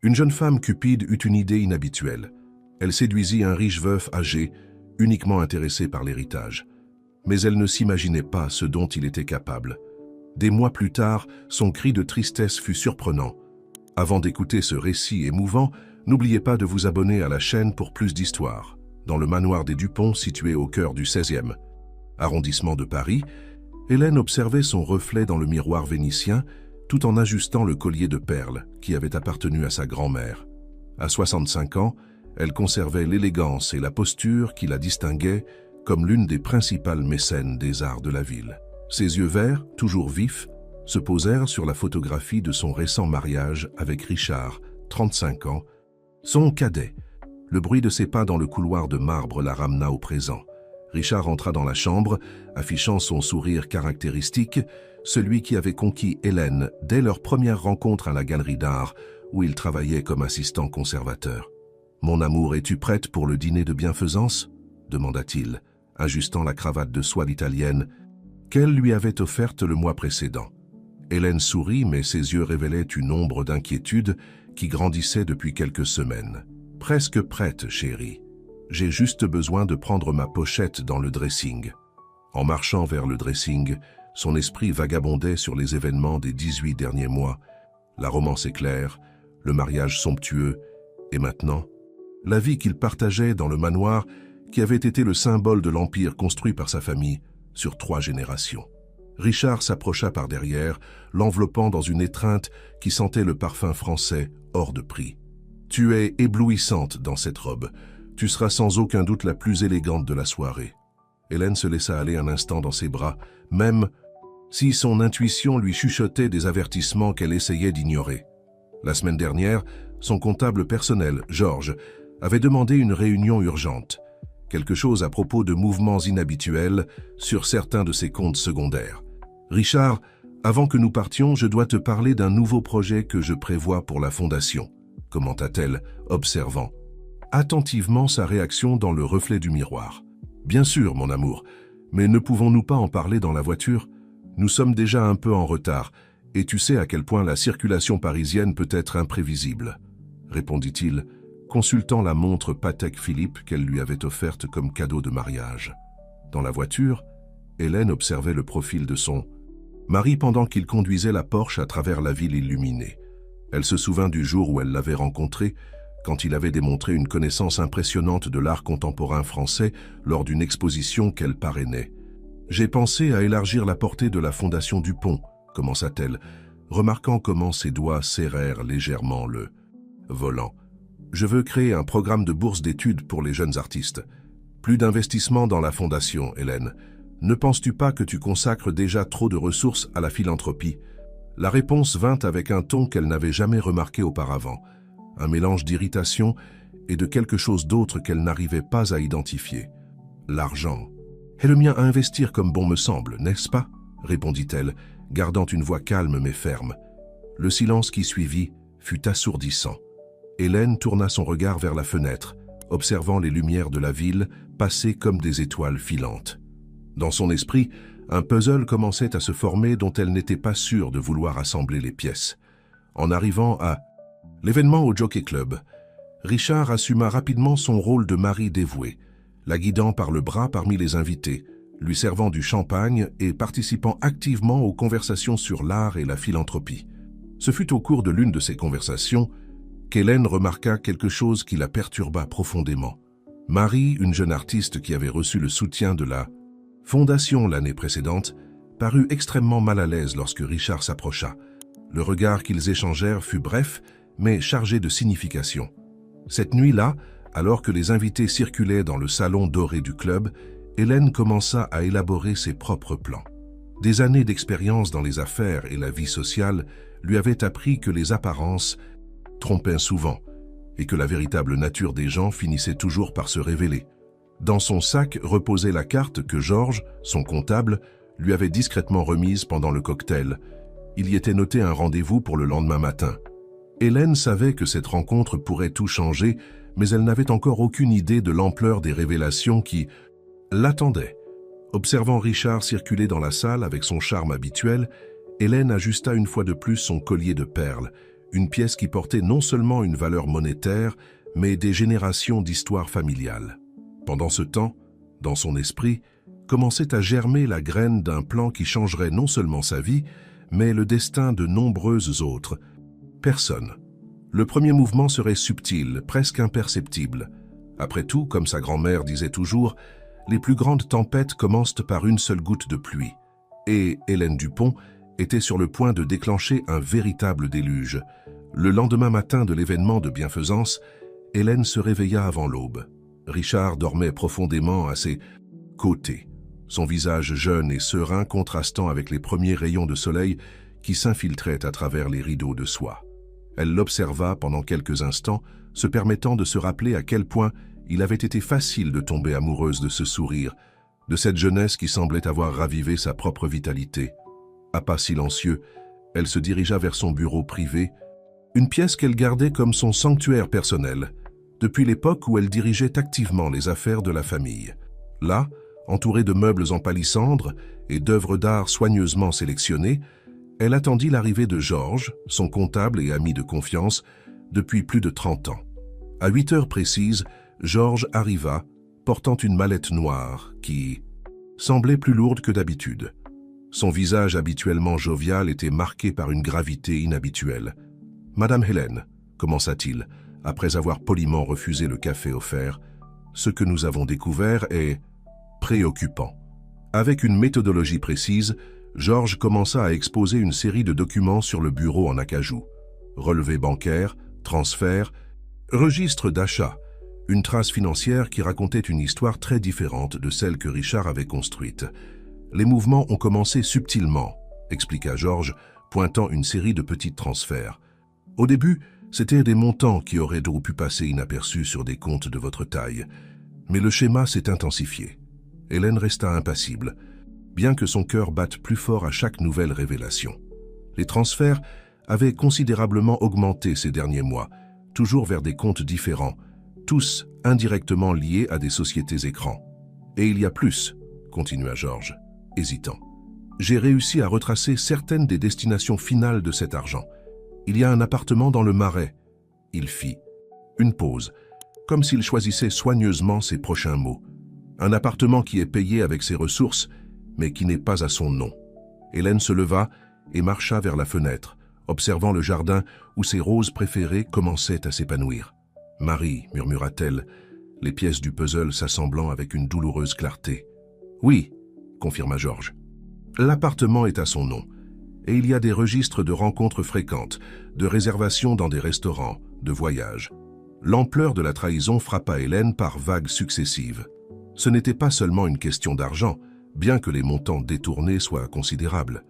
Une jeune femme cupide eut une idée inhabituelle. Elle séduisit un riche veuf âgé, uniquement intéressé par l'héritage. Mais elle ne s'imaginait pas ce dont il était capable. Des mois plus tard, son cri de tristesse fut surprenant. Avant d'écouter ce récit émouvant, n'oubliez pas de vous abonner à la chaîne pour plus d'histoires. Dans le manoir des Dupont, situé au cœur du 16e arrondissement de Paris, Hélène observait son reflet dans le miroir vénitien, tout en ajustant le collier de perles qui avait appartenu à sa grand-mère. À 65 ans, elle conservait l'élégance et la posture qui la distinguaient comme l'une des principales mécènes des arts de la ville. Ses yeux verts, toujours vifs, se posèrent sur la photographie de son récent mariage avec Richard, 35 ans, son cadet. Le bruit de ses pas dans le couloir de marbre la ramena au présent. Richard entra dans la chambre, affichant son sourire caractéristique, celui qui avait conquis Hélène dès leur première rencontre à la galerie d'art, où il travaillait comme assistant conservateur. « Mon amour, es-tu prête pour le dîner de bienfaisance ?» demanda-t-il, ajustant la cravate de soie italienne qu'elle lui avait offerte le mois précédent. Hélène sourit, mais ses yeux révélaient une ombre d'inquiétude qui grandissait depuis quelques semaines. « Presque prête, chérie. J'ai juste besoin de prendre ma pochette dans le dressing. » En marchant vers le dressing, son esprit vagabondait sur les événements des 18 derniers mois. La romance éclair, le mariage somptueux, et maintenant, la vie qu'il partageait dans le manoir qui avait été le symbole de l'empire construit par sa famille sur 3 générations. Richard s'approcha par derrière, l'enveloppant dans une étreinte qui sentait le parfum français hors de prix. « Tu es éblouissante dans cette robe. Tu seras sans aucun doute la plus élégante de la soirée. » Hélène se laissa aller un instant dans ses bras, même si son intuition lui chuchotait des avertissements qu'elle essayait d'ignorer. La semaine dernière, son comptable personnel, Georges, avait demandé une réunion urgente. Quelque chose à propos de mouvements inhabituels sur certains de ses comptes secondaires. « Richard, avant que nous partions, je dois te parler d'un nouveau projet que je prévois pour la Fondation, » commenta-t-elle, observant attentivement sa réaction dans le reflet du miroir. « Bien sûr, mon amour, mais ne pouvons-nous pas en parler dans la voiture? Nous sommes déjà un peu en retard, et tu sais à quel point la circulation parisienne peut être imprévisible, » répondit-il, consultant la montre Patek Philippe qu'elle lui avait offerte comme cadeau de mariage. Dans la voiture, Hélène observait le profil de son mari pendant qu'il conduisait la Porsche à travers la ville illuminée. Elle se souvint du jour où elle l'avait rencontré, quand il avait démontré une connaissance impressionnante de l'art contemporain français lors d'une exposition qu'elle parrainait. « J'ai pensé à élargir la portée de la Fondation Dupont, » commença-t-elle, remarquant comment ses doigts serrèrent légèrement le volant. « Je veux créer un programme de bourse d'études pour les jeunes artistes. Plus d'investissement dans la Fondation, Hélène. Ne penses-tu pas que tu consacres déjà trop de ressources à la philanthropie ?» La réponse vint avec un ton qu'elle n'avait jamais remarqué auparavant, un mélange d'irritation et de quelque chose d'autre qu'elle n'arrivait pas à identifier. « L'argent est le mien à investir comme bon me semble, n'est-ce pas ?» répondit-elle, gardant une voix calme mais ferme. Le silence qui suivit fut assourdissant. Hélène tourna son regard vers la fenêtre, observant les lumières de la ville passer comme des étoiles filantes. Dans son esprit, un puzzle commençait à se former dont elle n'était pas sûre de vouloir assembler les pièces. En arrivant à l'événement au Jockey Club, Richard assuma rapidement son rôle de mari dévoué, la guidant par le bras parmi les invités, lui servant du champagne et participant activement aux conversations sur l'art et la philanthropie. Ce fut au cours de l'une de ces conversations qu'Hélène remarqua quelque chose qui la perturba profondément. Marie, une jeune artiste qui avait reçu le soutien de la Fondation l'année précédente, parut extrêmement mal à l'aise lorsque Richard s'approcha. Le regard qu'ils échangèrent fut bref, mais chargé de signification. Cette nuit-là, alors que les invités circulaient dans le salon doré du club, Hélène commença à élaborer ses propres plans. Des années d'expérience dans les affaires et la vie sociale lui avaient appris que les apparences trompaient souvent et que la véritable nature des gens finissait toujours par se révéler. Dans son sac reposait la carte que Georges, son comptable, lui avait discrètement remise pendant le cocktail. Il y était noté un rendez-vous pour le lendemain matin. Hélène savait que cette rencontre pourrait tout changer, mais elle n'avait encore aucune idée de l'ampleur des révélations qui l'attendaient. Observant Richard circuler dans la salle avec son charme habituel, Hélène ajusta une fois de plus son collier de perles, une pièce qui portait non seulement une valeur monétaire, mais des générations d'histoire familiale. Pendant ce temps, dans son esprit, commençait à germer la graine d'un plan qui changerait non seulement sa vie, mais le destin de nombreuses autres personnes. Le premier mouvement serait subtil, presque imperceptible. Après tout, comme sa grand-mère disait toujours, les plus grandes tempêtes commencent par une seule goutte de pluie. Et Hélène Dupont était sur le point de déclencher un véritable déluge. Le lendemain matin de l'événement de bienfaisance, Hélène se réveilla avant l'aube. Richard dormait profondément à ses côtés, son visage jeune et serein contrastant avec les premiers rayons de soleil qui s'infiltraient à travers les rideaux de soie. Elle l'observa pendant quelques instants, se permettant de se rappeler à quel point il avait été facile de tomber amoureuse de ce sourire, de cette jeunesse qui semblait avoir ravivé sa propre vitalité. À pas silencieux, elle se dirigea vers son bureau privé, une pièce qu'elle gardait comme son sanctuaire personnel, depuis l'époque où elle dirigeait activement les affaires de la famille. Là, entourée de meubles en palissandre et d'œuvres d'art soigneusement sélectionnées, elle attendit l'arrivée de Georges, son comptable et ami de confiance, depuis plus de 30 ans. À 8 heures précises, Georges arriva, portant une mallette noire qui semblait plus lourde que d'habitude. Son visage habituellement jovial était marqué par une gravité inhabituelle. « Madame Hélène, commença-t-il, après avoir poliment refusé le café offert, ce que nous avons découvert est préoccupant. » Avec une méthodologie précise, Georges commença à exposer une série de documents sur le bureau en acajou. Relevés bancaires, transferts, registre d'achat, une trace financière qui racontait une histoire très différente de celle que Richard avait construite. Les mouvements ont commencé subtilement, expliqua Georges, pointant une série de petits transferts. Au début, c'étaient des montants qui auraient donc pu passer inaperçus sur des comptes de votre taille. Mais le schéma s'est intensifié. Hélène resta impassible, bien que son cœur batte plus fort à chaque nouvelle révélation. Les transferts avaient considérablement augmenté ces derniers mois, toujours vers des comptes différents, tous indirectement liés à des sociétés écrans. Et il y a plus, continua Georges, hésitant. J'ai réussi à retracer certaines des destinations finales de cet argent. Il y a un appartement dans le Marais. Il fit une pause, comme s'il choisissait soigneusement ses prochains mots. Un appartement qui est payé avec ses ressources, mais qui n'est pas à son nom. Hélène se leva et marcha vers la fenêtre, observant le jardin où ses roses préférées commençaient à s'épanouir. « Marie », murmura-t-elle, les pièces du puzzle s'assemblant avec une douloureuse clarté. « Oui », confirma Georges. « L'appartement est à son nom, et il y a des registres de rencontres fréquentes, de réservations dans des restaurants, de voyages. » L'ampleur de la trahison frappa Hélène par vagues successives. Ce n'était pas seulement une question d'argent, bien que les montants détournés soient considérables.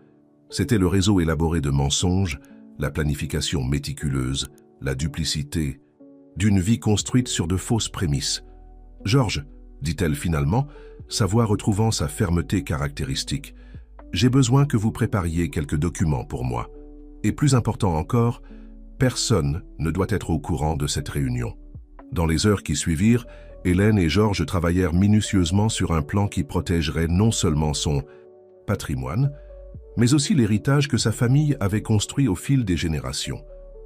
C'était le réseau élaboré de mensonges, la planification méticuleuse, la duplicité, d'une vie construite sur de fausses prémices. « Georges, » dit-elle finalement, sa voix retrouvant sa fermeté caractéristique, « j'ai besoin que vous prépariez quelques documents pour moi. Et plus important encore, personne ne doit être au courant de cette réunion. » Dans les heures qui suivirent, Hélène et Georges travaillèrent minutieusement sur un plan qui protégerait non seulement son patrimoine, mais aussi l'héritage que sa famille avait construit au fil des générations.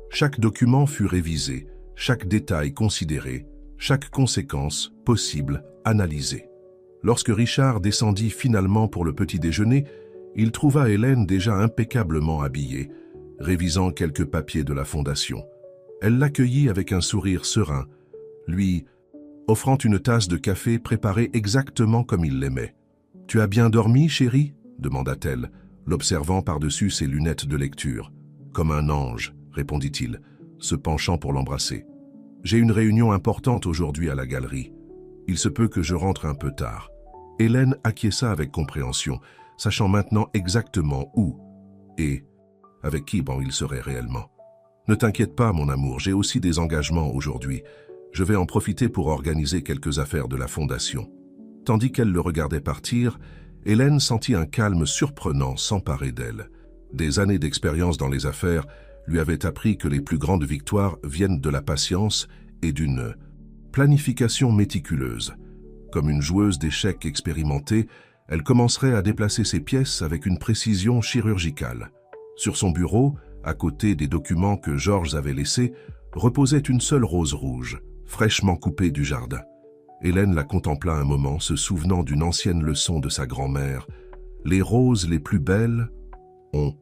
Chaque document fut révisé, chaque détail considéré, chaque conséquence possible analysée. Lorsque Richard descendit finalement pour le petit déjeuner, il trouva Hélène déjà impeccablement habillée, révisant quelques papiers de la fondation. Elle l'accueillit avec un sourire serein, lui offrant une tasse de café préparée exactement comme il l'aimait. « Tu as bien dormi, chérie ?» demanda-t-elle, l'observant par-dessus ses lunettes de lecture. « Comme un ange », répondit-il, se penchant pour l'embrasser. « J'ai une réunion importante aujourd'hui à la galerie. Il se peut que je rentre un peu tard. » Hélène acquiesça avec compréhension, sachant maintenant exactement où et avec qui il serait réellement. « Ne t'inquiète pas, mon amour, j'ai aussi des engagements aujourd'hui. Je vais en profiter pour organiser quelques affaires de la fondation. » Tandis qu'elle le regardait partir, Hélène sentit un calme surprenant s'emparer d'elle. Des années d'expérience dans les affaires lui avaient appris que les plus grandes victoires viennent de la patience et d'une planification méticuleuse. Comme une joueuse d'échecs expérimentée, elle commencerait à déplacer ses pièces avec une précision chirurgicale. Sur son bureau, À côté des documents que Georges avait laissés, reposait une seule rose rouge, fraîchement coupée du jardin. Hélène la contempla un moment, se souvenant d'une ancienne leçon de sa grand-mère. Les roses les plus belles ont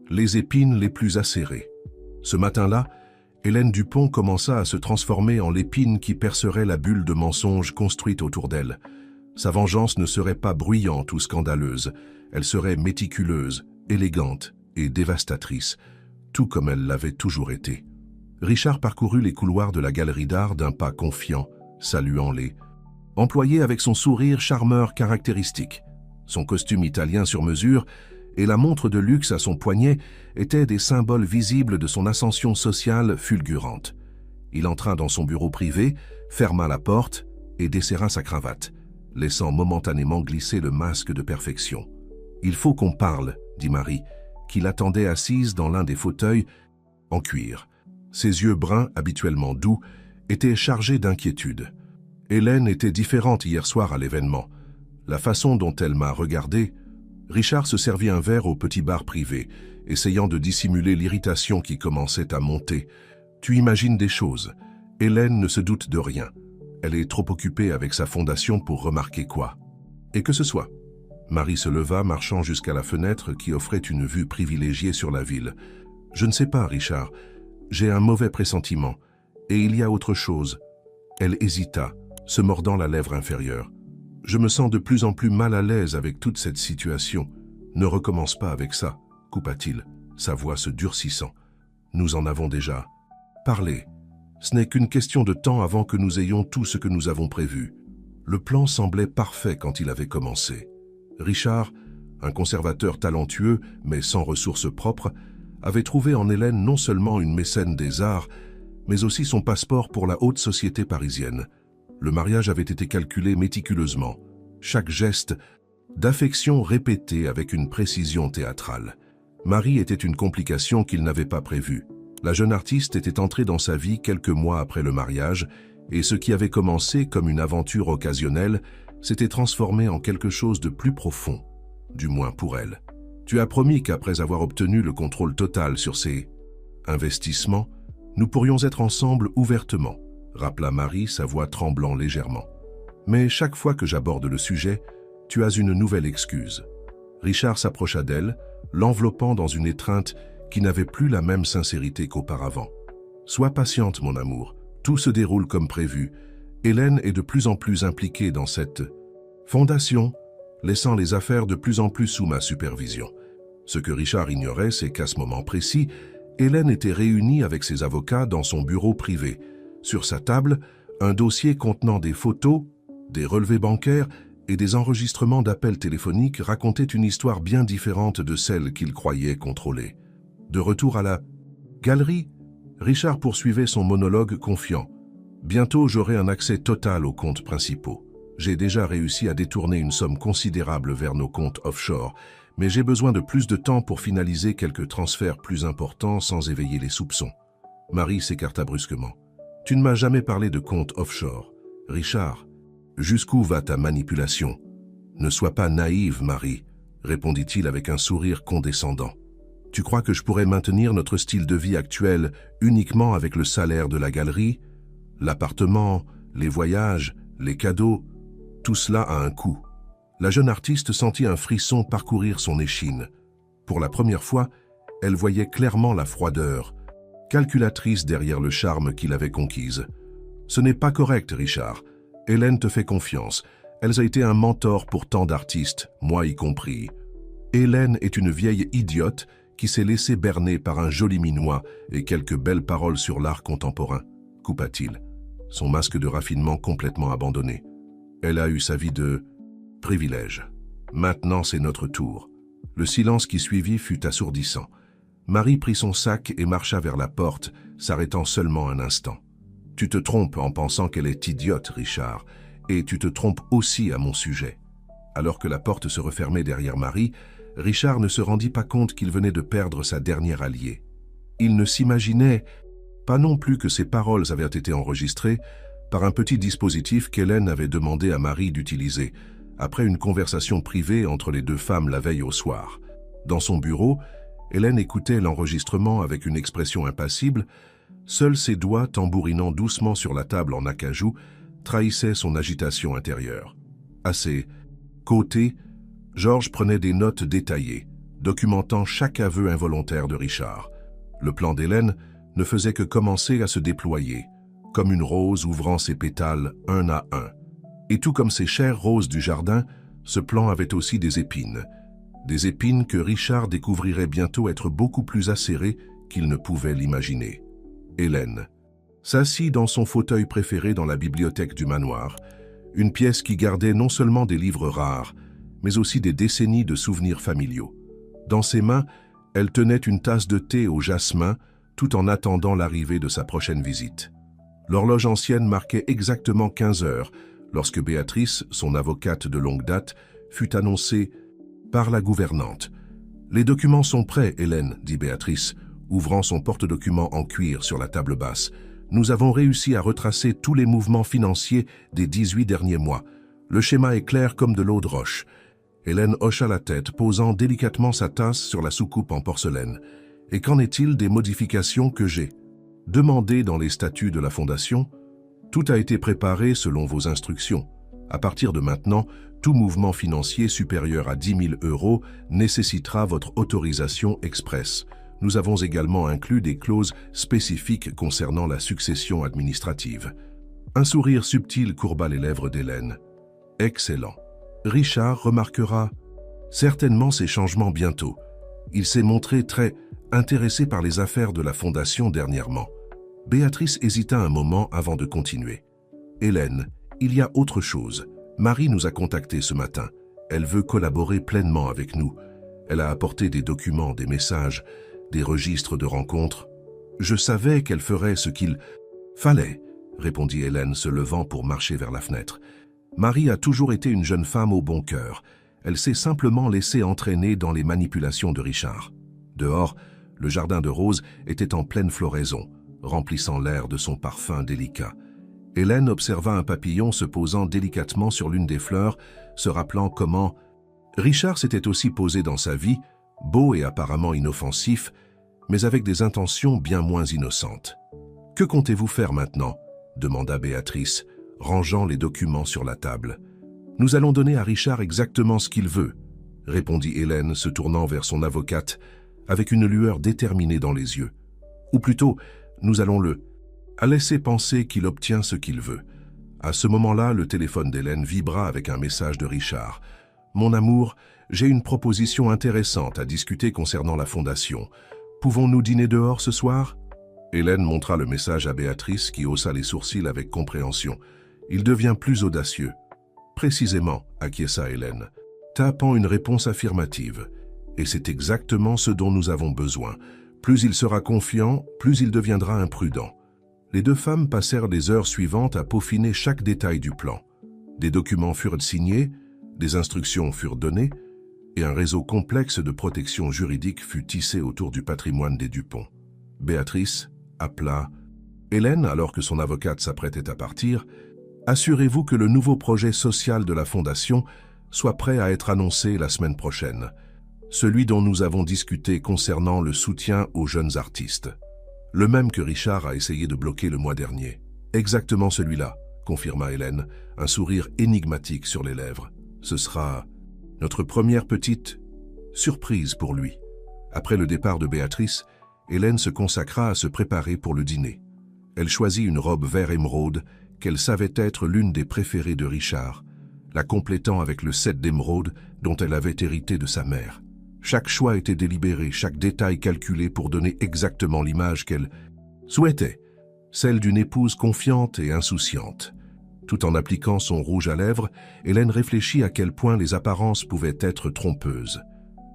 les épines les plus acérées. Ce matin-là, Hélène Dupont commença à se transformer en l'épine qui percerait la bulle de mensonges construite autour d'elle. Sa vengeance ne serait pas bruyante ou scandaleuse, elle serait méticuleuse, élégante et dévastatrice, tout comme elle l'avait toujours été. Richard parcourut les couloirs de la galerie d'art d'un pas confiant, saluant les employés avec son sourire charmeur caractéristique. Son costume italien sur mesure et la montre de luxe à son poignet étaient des symboles visibles de son ascension sociale fulgurante. Il entra dans son bureau privé, ferma la porte et desserra sa cravate, laissant momentanément glisser le masque de perfection. « Il faut qu'on parle », dit Marie, qui l'attendait assise dans l'un des fauteuils en cuir. Ses yeux bruns, habituellement doux, étaient chargés d'inquiétude. Hélène était différente hier soir à l'événement. La façon dont elle m'a regardé, Richard se servit un verre au petit bar privé, essayant de dissimuler l'irritation qui commençait à monter. « Tu imagines des choses. Hélène ne se doute de rien. Elle est trop occupée avec sa fondation pour remarquer quoi. Et que ce soit. » Marie se leva, marchant jusqu'à la fenêtre qui offrait une vue privilégiée sur la ville. « Je ne sais pas, Richard. J'ai un mauvais pressentiment. Et il y a autre chose. » Elle hésita, se mordant la lèvre inférieure. « Je me sens de plus en plus mal à l'aise avec toute cette situation. Ne recommence pas avec ça, coupa-t-il, sa voix se durcissant. Nous en avons déjà parlé. Ce n'est qu'une question de temps avant que nous ayons tout ce que nous avons prévu. » Le plan semblait parfait quand il avait commencé. Richard, un conservateur talentueux mais sans ressources propres, avait trouvé en Hélène non seulement une mécène des arts, mais aussi son passeport pour la haute société parisienne. Le mariage avait été calculé méticuleusement, chaque geste d'affection répété avec une précision théâtrale. Marie était une complication qu'il n'avait pas prévue. La jeune artiste était entrée dans sa vie quelques mois après le mariage, et ce qui avait commencé comme une aventure occasionnelle s'était transformé en quelque chose de plus profond, du moins pour elle. « Tu as promis qu'après avoir obtenu le contrôle total sur ces investissements, nous pourrions être ensemble ouvertement, » rappela Marie, sa voix tremblant légèrement. « Mais chaque fois que j'aborde le sujet, tu as une nouvelle excuse. » Richard s'approcha d'elle, l'enveloppant dans une étreinte qui n'avait plus la même sincérité qu'auparavant. « Sois patiente, mon amour, tout se déroule comme prévu. Hélène est de plus en plus impliquée dans cette fondation, laissant les affaires de plus en plus sous ma supervision. » Ce que Richard ignorait, c'est qu'à ce moment précis, Hélène était réunie avec ses avocats dans son bureau privé. Sur sa table, un dossier contenant des photos, des relevés bancaires et des enregistrements d'appels téléphoniques racontait une histoire bien différente de celle qu'il croyait contrôler. De retour à la galerie, Richard poursuivait son monologue confiant. « Bientôt, j'aurai un accès total aux comptes principaux. J'ai déjà réussi à détourner une somme considérable vers nos comptes offshore, mais j'ai besoin de plus de temps pour finaliser quelques transferts plus importants sans éveiller les soupçons. » Marie s'écarta brusquement. « Tu ne m'as jamais parlé de comptes offshore. Richard, jusqu'où va ta manipulation ? » « Ne sois pas naïve, Marie, » répondit-il avec un sourire condescendant. « Tu crois que je pourrais maintenir notre style de vie actuel uniquement avec le salaire de la galerie ? L'appartement, les voyages, les cadeaux, tout cela a un coût. » La jeune artiste sentit un frisson parcourir son échine. Pour la première fois, elle voyait clairement la froideur, calculatrice derrière le charme qu'il avait conquise. « Ce n'est pas correct, Richard. Hélène te fait confiance. Elle a été un mentor pour tant d'artistes, moi y compris. Hélène est une vieille idiote qui s'est laissée berner par un joli minois et quelques belles paroles sur l'art contemporain, » coupa-t-il, son masque de raffinement complètement abandonné. « Elle a eu sa vie de privilège. Maintenant, c'est notre tour. » Le silence qui suivit fut assourdissant. Marie prit son sac et marcha vers la porte, s'arrêtant seulement un instant. « Tu te trompes en pensant qu'elle est idiote, Richard, et tu te trompes aussi à mon sujet. » Alors que la porte se refermait derrière Marie, Richard ne se rendit pas compte qu'il venait de perdre sa dernière alliée. Il ne s'imaginait pas non plus que ses paroles avaient été enregistrées par un petit dispositif qu'Hélène avait demandé à Marie d'utiliser, après une conversation privée entre les deux femmes la veille au soir. Dans son bureau, Hélène écoutait l'enregistrement avec une expression impassible. Seuls ses doigts, tambourinant doucement sur la table en acajou, trahissaient son agitation intérieure. À ses côtés, Georges prenait des notes détaillées, documentant chaque aveu involontaire de Richard. Le plan d'Hélène ne faisait que commencer à se déployer, comme une rose ouvrant ses pétales un à un. Et tout comme ces chères roses du jardin, ce plan avait aussi des épines que Richard découvrirait bientôt être beaucoup plus acérées qu'il ne pouvait l'imaginer. Hélène s'assit dans son fauteuil préféré dans la bibliothèque du manoir, une pièce qui gardait non seulement des livres rares, mais aussi des décennies de souvenirs familiaux. Dans ses mains, elle tenait une tasse de thé au jasmin, tout en attendant l'arrivée de sa prochaine visite. L'horloge ancienne marquait exactement 15 heures, lorsque Béatrice, son avocate de longue date, fut annoncée par la gouvernante. « Les documents sont prêts, Hélène, » dit Béatrice, ouvrant son porte-documents en cuir sur la table basse. « Nous avons réussi à retracer tous les mouvements financiers des 18 derniers mois. Le schéma est clair comme de l'eau de roche. » Hélène hocha la tête, posant délicatement sa tasse sur la soucoupe en porcelaine. « Et qu'en est-il des modifications que j'ai demandées dans les statuts de la Fondation ? Tout a été préparé selon vos instructions. À partir de maintenant, tout mouvement financier supérieur à 10 000 € nécessitera votre autorisation express. Nous avons également inclus des clauses spécifiques concernant la succession administrative. » Un sourire subtil courba les lèvres d'Hélène. « Excellent. Richard remarquera certainement ces changements bientôt. Il s'est montré très intéressé par les affaires de la Fondation dernièrement. » Béatrice hésita un moment avant de continuer. « Hélène, il y a autre chose. Marie nous a contactés ce matin. Elle veut collaborer pleinement avec nous. Elle a apporté des documents, des messages, des registres de rencontres. Je savais qu'elle ferait ce qu'il fallait, » répondit Hélène, se levant pour marcher vers la fenêtre. Marie a toujours été une jeune femme au bon cœur. Elle s'est simplement laissée entraîner dans les manipulations de Richard. Dehors, le jardin de roses était en pleine floraison, remplissant l'air de son parfum délicat. Hélène observa un papillon se posant délicatement sur l'une des fleurs, se rappelant comment Richard s'était aussi posé dans sa vie, beau et apparemment inoffensif, mais avec des intentions bien moins innocentes. « Que comptez-vous faire maintenant ?» demanda Béatrice, rangeant les documents sur la table. « Nous allons donner à Richard exactement ce qu'il veut, » répondit Hélène, se tournant vers son avocate, avec une lueur déterminée dans les yeux. « Ou plutôt, nous allons le laisser penser qu'il obtient ce qu'il veut. » À ce moment-là, le téléphone d'Hélène vibra avec un message de Richard. « Mon amour, j'ai une proposition intéressante à discuter concernant la Fondation. Pouvons-nous dîner dehors ce soir ?» Hélène montra le message à Béatrice qui haussa les sourcils avec compréhension. « Il devient plus audacieux. » « Précisément, » acquiesça Hélène, tapant une réponse affirmative. « Et c'est exactement ce dont nous avons besoin. Plus il sera confiant, plus il deviendra imprudent. » Les deux femmes passèrent les heures suivantes à peaufiner chaque détail du plan. Des documents furent signés, des instructions furent données, et un réseau complexe de protection juridique fut tissé autour du patrimoine des Dupont. Béatrice appela Hélène alors que son avocate s'apprêtait à partir. « Assurez-vous que le nouveau projet social de la Fondation soit prêt à être annoncé la semaine prochaine. Celui dont nous avons discuté concernant le soutien aux jeunes artistes. Le même que Richard a essayé de bloquer le mois dernier. » « Exactement celui-là, » confirma Hélène, un sourire énigmatique sur les lèvres. « Ce sera notre première petite surprise pour lui. » Après le départ de Béatrice, Hélène se consacra à se préparer pour le dîner. Elle choisit une robe vert émeraude qu'elle savait être l'une des préférées de Richard, la complétant avec le set d'émeraude dont elle avait hérité de sa mère. Chaque choix était délibéré, chaque détail calculé pour donner exactement l'image qu'elle souhaitait, celle d'une épouse confiante et insouciante. Tout en appliquant son rouge à lèvres, Hélène réfléchit à quel point les apparences pouvaient être trompeuses.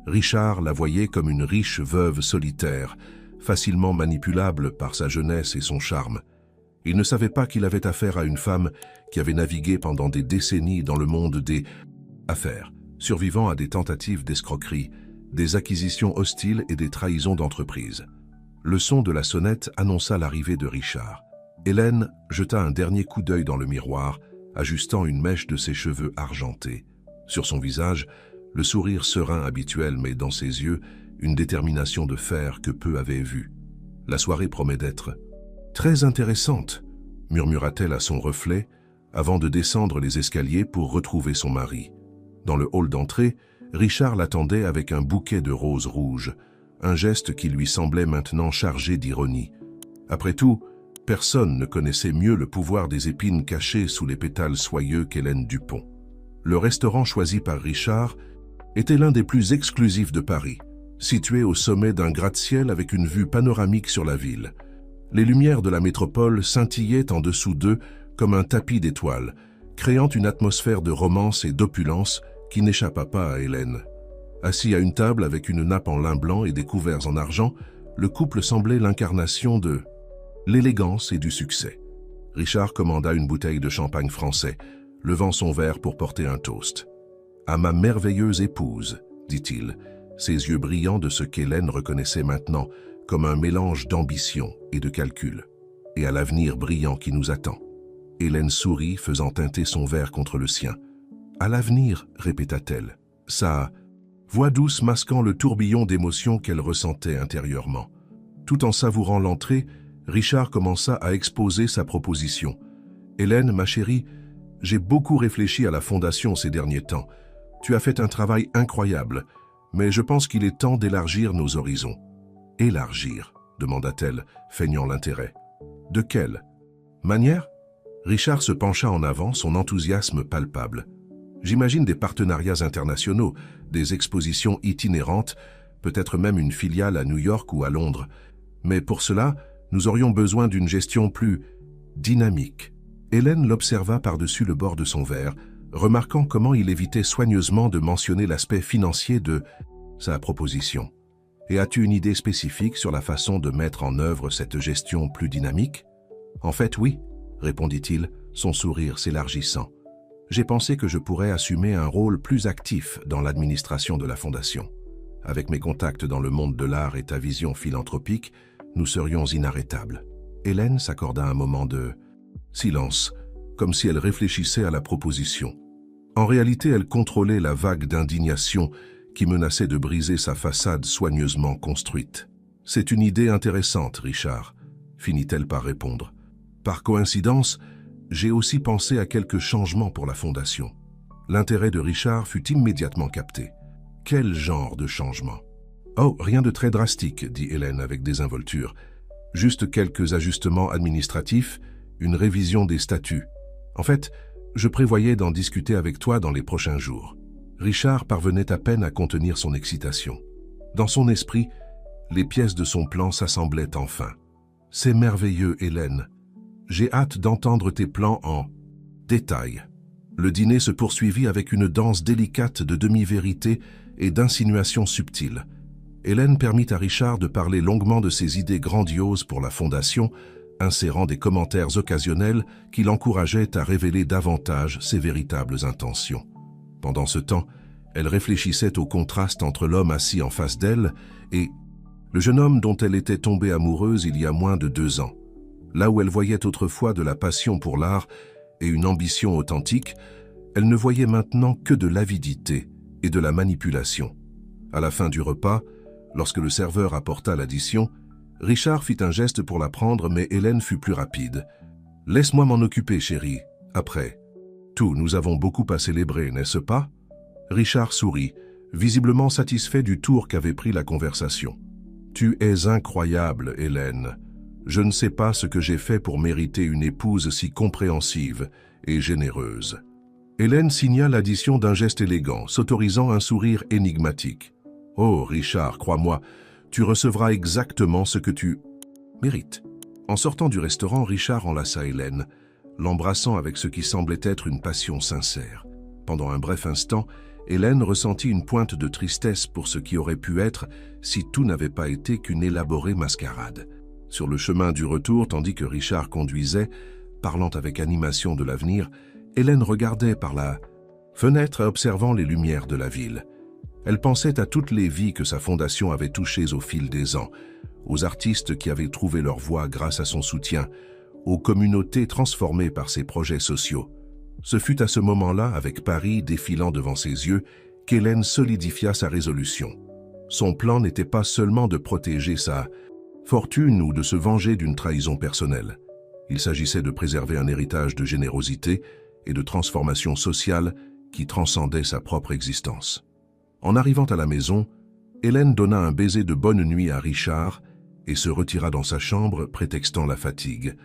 Richard la voyait comme une riche veuve solitaire, facilement manipulable par sa jeunesse et son charme. Il ne savait pas qu'il avait affaire à une femme qui avait navigué pendant des décennies dans le monde des affaires, survivant à des tentatives d'escroquerie, des acquisitions hostiles et des trahisons d'entreprise. Le son de la sonnette annonça l'arrivée de Richard. Hélène jeta un dernier coup d'œil dans le miroir, ajustant une mèche de ses cheveux argentés. Sur son visage, le sourire serein habituel, mais dans ses yeux, une détermination de fer que peu avaient vue. La soirée promet d'être très intéressante, murmura-t-elle à son reflet, avant de descendre les escaliers pour retrouver son mari. Dans le hall d'entrée, Richard l'attendait avec un bouquet de roses rouges, un geste qui lui semblait maintenant chargé d'ironie. Après tout, personne ne connaissait mieux le pouvoir des épines cachées sous les pétales soyeux qu'Hélène Dupont. Le restaurant choisi par Richard était l'un des plus exclusifs de Paris, situé au sommet d'un gratte-ciel avec une vue panoramique sur la ville. Les lumières de la métropole scintillaient en dessous d'eux comme un tapis d'étoiles, créant une atmosphère de romance et d'opulence qui n'échappa pas à Hélène. Assis à une table avec une nappe en lin blanc et des couverts en argent, le couple semblait l'incarnation de l'élégance et du succès. Richard commanda une bouteille de champagne français, levant son verre pour porter un toast. « À ma merveilleuse épouse », dit-il, ses yeux brillants de ce qu'Hélène reconnaissait maintenant comme un mélange d'ambition et de calcul, et à l'avenir brillant qui nous attend. Hélène sourit, faisant teinter son verre contre le sien. « À l'avenir », répéta-t-elle, sa voix douce masquant le tourbillon d'émotions qu'elle ressentait intérieurement. Tout en savourant l'entrée, Richard commença à exposer sa proposition. « Hélène, ma chérie, j'ai beaucoup réfléchi à la fondation ces derniers temps. Tu as fait un travail incroyable, mais je pense qu'il est temps d'élargir nos horizons. » « Élargir » demanda-t-elle, feignant l'intérêt. « De quelle manière ?» Richard se pencha en avant, son enthousiasme palpable. « J'imagine des partenariats internationaux, des expositions itinérantes, peut-être même une filiale à New York ou à Londres. Mais pour cela, nous aurions besoin d'une gestion plus dynamique. » Hélène l'observa par-dessus le bord de son verre, remarquant comment il évitait soigneusement de mentionner l'aspect financier de sa proposition. « Et as-tu une idée spécifique sur la façon de mettre en œuvre cette gestion plus dynamique ?»« En fait, oui, » répondit-il, son sourire s'élargissant. « J'ai pensé que je pourrais assumer un rôle plus actif dans l'administration de la Fondation. Avec mes contacts dans le monde de l'art et ta vision philanthropique, nous serions inarrêtables. » Hélène s'accorda un moment de silence, comme si elle réfléchissait à la proposition. En réalité, elle contrôlait la vague d'indignation qui menaçait de briser sa façade soigneusement construite. « C'est une idée intéressante, Richard, » finit-elle par répondre. « Par coïncidence, j'ai aussi pensé à quelques changements pour la Fondation. » L'intérêt de Richard fut immédiatement capté. « Quel genre de changement ?»« Oh, rien de très drastique, » dit Hélène avec désinvolture. « Juste quelques ajustements administratifs, une révision des statuts. En fait, je prévoyais d'en discuter avec toi dans les prochains jours. » Richard parvenait à peine à contenir son excitation. Dans son esprit, les pièces de son plan s'assemblaient enfin. « C'est merveilleux, Hélène. J'ai hâte d'entendre tes plans en détail. » Le dîner se poursuivit avec une danse délicate de demi-vérité et d'insinuations subtiles. Hélène permit à Richard de parler longuement de ses idées grandioses pour la Fondation, insérant des commentaires occasionnels qui l'encourageaient à révéler davantage ses véritables intentions. Pendant ce temps, elle réfléchissait au contraste entre l'homme assis en face d'elle et le jeune homme dont elle était tombée amoureuse il y a moins de 2 ans. Là où elle voyait autrefois de la passion pour l'art et une ambition authentique, elle ne voyait maintenant que de l'avidité et de la manipulation. À la fin du repas, lorsque le serveur apporta l'addition, Richard fit un geste pour la prendre, mais Hélène fut plus rapide. « Laisse-moi m'en occuper, chérie. Après. Tout, nous avons beaucoup à célébrer, n'est-ce pas ?» Richard sourit, visiblement satisfait du tour qu'avait pris la conversation. « Tu es incroyable, Hélène. Je ne sais pas ce que j'ai fait pour mériter une épouse si compréhensive et généreuse. » Hélène signa l'addition d'un geste élégant, s'autorisant un sourire énigmatique. « Oh, Richard, crois-moi, tu recevras exactement ce que tu mérites. » En sortant du restaurant, Richard enlaça Hélène, l'embrassant avec ce qui semblait être une passion sincère. Pendant un bref instant, Hélène ressentit une pointe de tristesse pour ce qui aurait pu être si tout n'avait pas été qu'une élaborée mascarade. Sur le chemin du retour, tandis que Richard conduisait, parlant avec animation de l'avenir, Hélène regardait par la fenêtre observant les lumières de la ville. Elle pensait à toutes les vies que sa fondation avait touchées au fil des ans, aux artistes qui avaient trouvé leur voie grâce à son soutien, aux communautés transformées par ses projets sociaux. Ce fut à ce moment-là, avec Paris défilant devant ses yeux, qu'Hélène solidifia sa résolution. Son plan n'était pas seulement de protéger sa fortune ou de se venger d'une trahison personnelle. Il s'agissait de préserver un héritage de générosité et de transformation sociale qui transcendait sa propre existence. En arrivant à la maison, Hélène donna un baiser de bonne nuit à Richard et se retira dans sa chambre prétextant la fatigue.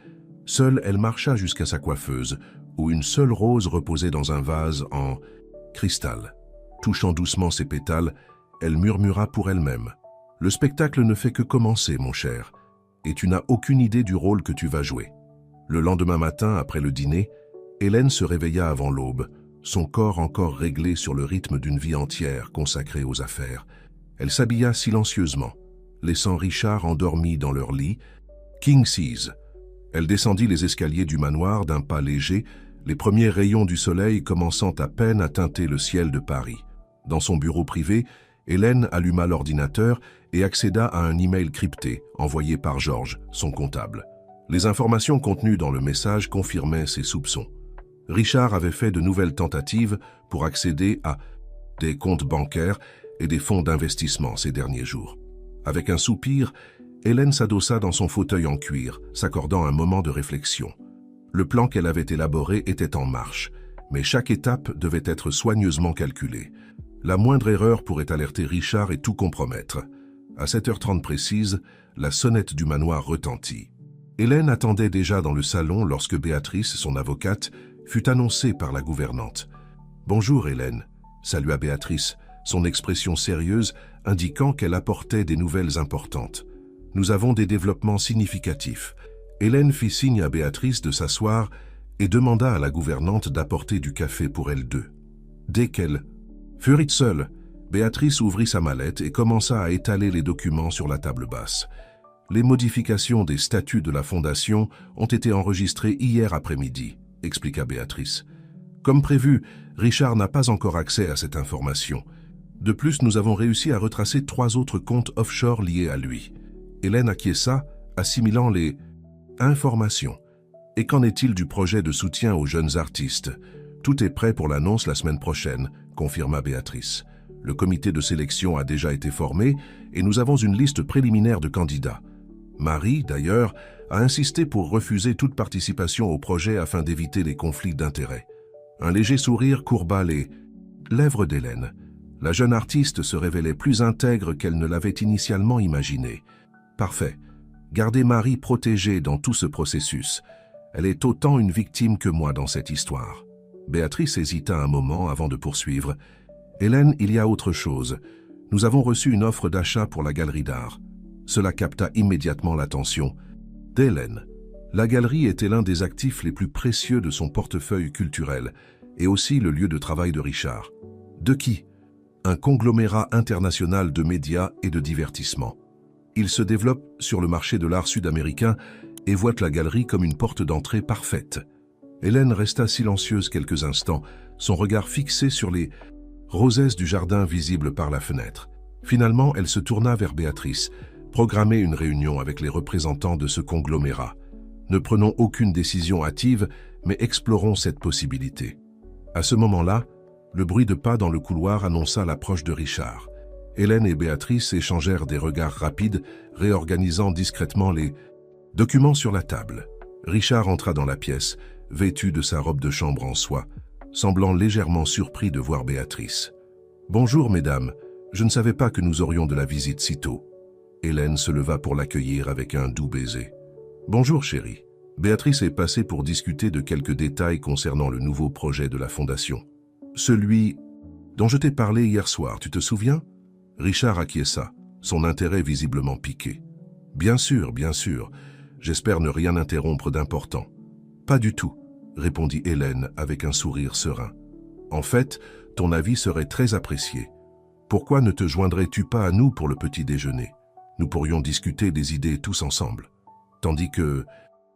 Seule, elle marcha jusqu'à sa coiffeuse, où une seule rose reposait dans un vase en cristal. Touchant doucement ses pétales, elle murmura pour elle-même. « Le spectacle ne fait que commencer, mon cher, et tu n'as aucune idée du rôle que tu vas jouer. » Le lendemain matin, après le dîner, Hélène se réveilla avant l'aube, son corps encore réglé sur le rythme d'une vie entière consacrée aux affaires. Elle s'habilla silencieusement, laissant Richard endormi dans leur lit, King Size. Elle descendit les escaliers du manoir d'un pas léger, les premiers rayons du soleil commençant à peine à teinter le ciel de Paris. Dans son bureau privé, Hélène alluma l'ordinateur et accéda à un email crypté envoyé par Georges, son comptable. Les informations contenues dans le message confirmaient ses soupçons. Richard avait fait de nouvelles tentatives pour accéder à des comptes bancaires et des fonds d'investissement ces derniers jours. Avec un soupir, Hélène s'adossa dans son fauteuil en cuir, s'accordant un moment de réflexion. Le plan qu'elle avait élaboré était en marche, mais chaque étape devait être soigneusement calculée. La moindre erreur pourrait alerter Richard et tout compromettre. À 7h30 précise, la sonnette du manoir retentit. Hélène attendait déjà dans le salon lorsque Béatrice, son avocate, fut annoncée par la gouvernante. « Bonjour Hélène », salua Béatrice, son expression sérieuse indiquant qu'elle apportait des nouvelles importantes. « Nous avons des développements significatifs. » Hélène fit signe à Béatrice de s'asseoir et demanda à la gouvernante d'apporter du café pour elles deux. Dès qu'elle furent seule, Béatrice ouvrit sa mallette et commença à étaler les documents sur la table basse. Les modifications des statuts de la Fondation ont été enregistrées hier après-midi, expliqua Béatrice. Comme prévu, Richard n'a pas encore accès à cette information. De plus, nous avons réussi à retracer 3 autres comptes offshore liés à lui. Hélène acquiesça, assimilant les informations. Et qu'en est-il du projet de soutien aux jeunes artistes? Tout est prêt pour l'annonce la semaine prochaine, confirma Béatrice. Le comité de sélection a déjà été formé et nous avons une liste préliminaire de candidats. Marie, d'ailleurs, a insisté pour refuser toute participation au projet afin d'éviter les conflits d'intérêts. Un léger sourire courba les lèvres d'Hélène. La jeune artiste se révélait plus intègre qu'elle ne l'avait initialement imaginé. Parfait. Gardez Marie protégée dans tout ce processus. Elle est autant une victime que moi dans cette histoire. Béatrice hésita un moment avant de poursuivre. Hélène, il y a autre chose. Nous avons reçu une offre d'achat pour la galerie d'art. Cela capta immédiatement l'attention d'Hélène. La galerie était l'un des actifs les plus précieux de son portefeuille culturel et aussi le lieu de travail de Richard. De qui? Un conglomérat international de médias et de divertissement. Il se développe sur le marché de l'art sud-américain et voit la galerie comme une porte d'entrée parfaite. Hélène resta silencieuse quelques instants, son regard fixé sur les rosesses du jardin visibles par la fenêtre. Finalement, elle se tourna vers Béatrice, programmer une réunion avec les représentants de ce conglomérat. Ne prenons aucune décision hâtive, mais explorons cette possibilité. À ce moment-là, le bruit de pas dans le couloir annonça l'approche de Richard. Hélène et Béatrice échangèrent des regards rapides, réorganisant discrètement les documents sur la table. Richard entra dans la pièce, vêtu de sa robe de chambre en soie, semblant légèrement surpris de voir Béatrice. « Bonjour, mesdames. Je ne savais pas que nous aurions de la visite si tôt. » Hélène se leva pour l'accueillir avec un doux baiser. « Bonjour, chérie. » Béatrice est passée pour discuter de quelques détails concernant le nouveau projet de la Fondation. « Celui dont je t'ai parlé hier soir, tu te souviens ?» Richard acquiesça, son intérêt visiblement piqué. « Bien sûr, bien sûr. J'espère ne rien interrompre d'important. »« Pas du tout, » répondit Hélène avec un sourire serein. « En fait, ton avis serait très apprécié. Pourquoi ne te joindrais-tu pas à nous pour le petit déjeuner? Nous pourrions discuter des idées tous ensemble. » Tandis que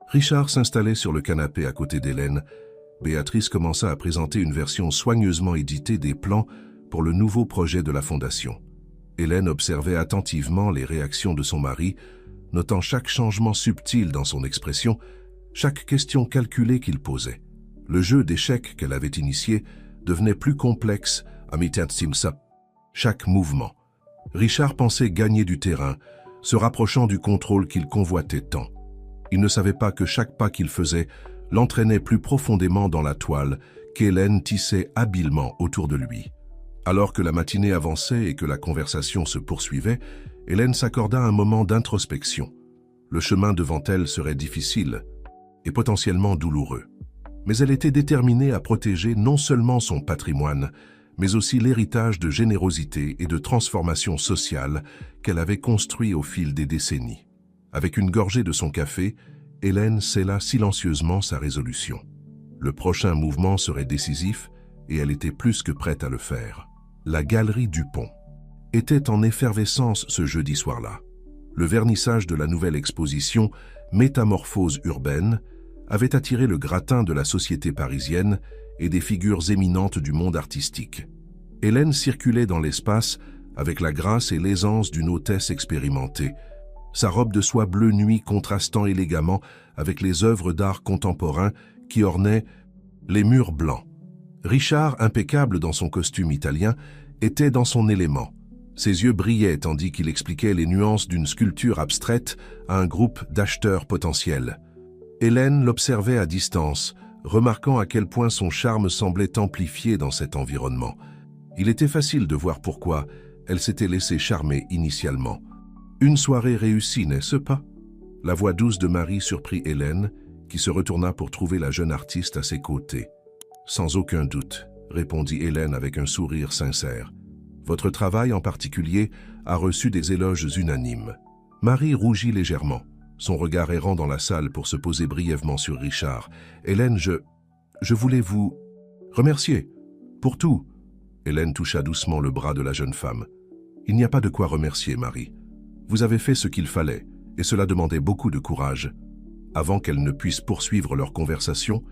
Richard s'installait sur le canapé à côté d'Hélène, Béatrice commença à présenter une version soigneusement éditée des plans pour le nouveau projet de la Fondation. Hélène observait attentivement les réactions de son mari, notant chaque changement subtil dans son expression, chaque question calculée qu'il posait. Le jeu d'échecs qu'elle avait initié devenait plus complexe à mi-temps. Chaque mouvement Richard pensait gagner du terrain, se rapprochant du contrôle qu'il convoitait tant. Il ne savait pas que chaque pas qu'il faisait l'entraînait plus profondément dans la toile qu'Hélène tissait habilement autour de lui. Alors que la matinée avançait et que la conversation se poursuivait, Hélène s'accorda un moment d'introspection. Le chemin devant elle serait difficile et potentiellement douloureux. Mais elle était déterminée à protéger non seulement son patrimoine, mais aussi l'héritage de générosité et de transformation sociale qu'elle avait construit au fil des décennies. Avec une gorgée de son café, Hélène scella silencieusement sa résolution. Le prochain mouvement serait décisif et elle était plus que prête à le faire. La galerie Dupont était en effervescence ce jeudi soir-là. Le vernissage de la nouvelle exposition « Métamorphose urbaine » avait attiré le gratin de la société parisienne et des figures éminentes du monde artistique. Hélène circulait dans l'espace avec la grâce et l'aisance d'une hôtesse expérimentée, sa robe de soie bleu nuit contrastant élégamment avec les œuvres d'art contemporain qui ornaient les murs blancs. Richard, impeccable dans son costume italien, était dans son élément. Ses yeux brillaient tandis qu'il expliquait les nuances d'une sculpture abstraite à un groupe d'acheteurs potentiels. Hélène l'observait à distance, remarquant à quel point son charme semblait amplifié dans cet environnement. Il était facile de voir pourquoi elle s'était laissée charmer initialement. Une soirée réussie, n'est-ce pas? La voix douce de Marie surprit Hélène, qui se retourna pour trouver la jeune artiste à ses côtés. « Sans aucun doute », répondit Hélène avec un sourire sincère. « Votre travail en particulier a reçu des éloges unanimes. » Marie rougit légèrement, son regard errant dans la salle pour se poser brièvement sur Richard. « Hélène, je voulais vous remercier pour tout. » Hélène toucha doucement le bras de la jeune femme. « Il n'y a pas de quoi remercier, Marie. Vous avez fait ce qu'il fallait, et cela demandait beaucoup de courage. » Avant qu'elles ne puissent poursuivre leur conversation,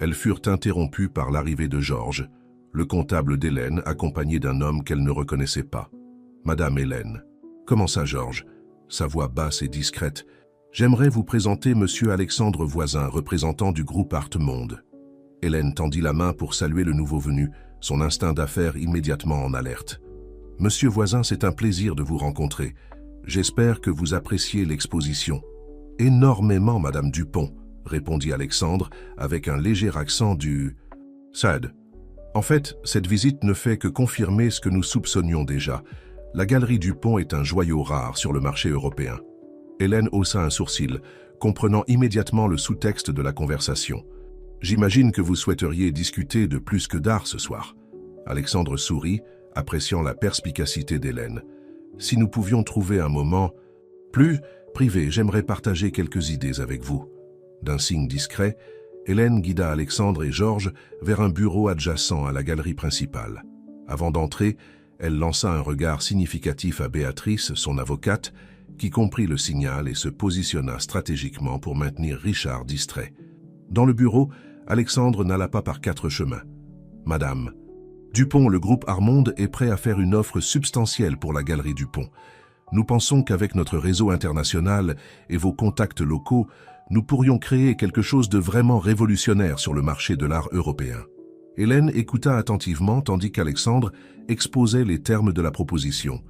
elles furent interrompues par l'arrivée de Georges, le comptable d'Hélène, accompagné d'un homme qu'elle ne reconnaissait pas. « Madame Hélène. »« Comment ça, Georges ?» Sa voix basse et discrète. « J'aimerais vous présenter Monsieur Alexandre Voisin, représentant du groupe Art Monde. » Hélène tendit la main pour saluer le nouveau venu, son instinct d'affaires immédiatement en alerte. « Monsieur Voisin, c'est un plaisir de vous rencontrer. J'espère que vous appréciez l'exposition. » « Énormément, Madame Dupont, » répondit Alexandre avec un léger accent du « Sad. » En fait, cette visite ne fait que confirmer ce que nous soupçonnions déjà. La galerie Dupont est un joyau rare sur le marché européen. Hélène haussa un sourcil, comprenant immédiatement le sous-texte de la conversation. « J'imagine que vous souhaiteriez discuter de plus que d'art ce soir. » Alexandre sourit, appréciant la perspicacité d'Hélène. « Si nous pouvions trouver un moment plus privé, j'aimerais partager quelques idées avec vous. » D'un signe discret, Hélène guida Alexandre et Georges vers un bureau adjacent à la galerie principale. Avant d'entrer, elle lança un regard significatif à Béatrice, son avocate, qui comprit le signal et se positionna stratégiquement pour maintenir Richard distrait. Dans le bureau, Alexandre n'alla pas par quatre chemins. « Madame, Dupont, le groupe Art Monde est prêt à faire une offre substantielle pour la galerie Dupont. Nous pensons qu'avec notre réseau international et vos contacts locaux, nous pourrions créer quelque chose de vraiment révolutionnaire sur le marché de l'art européen. » Hélène écouta attentivement tandis qu'Alexandre exposait les termes de la proposition.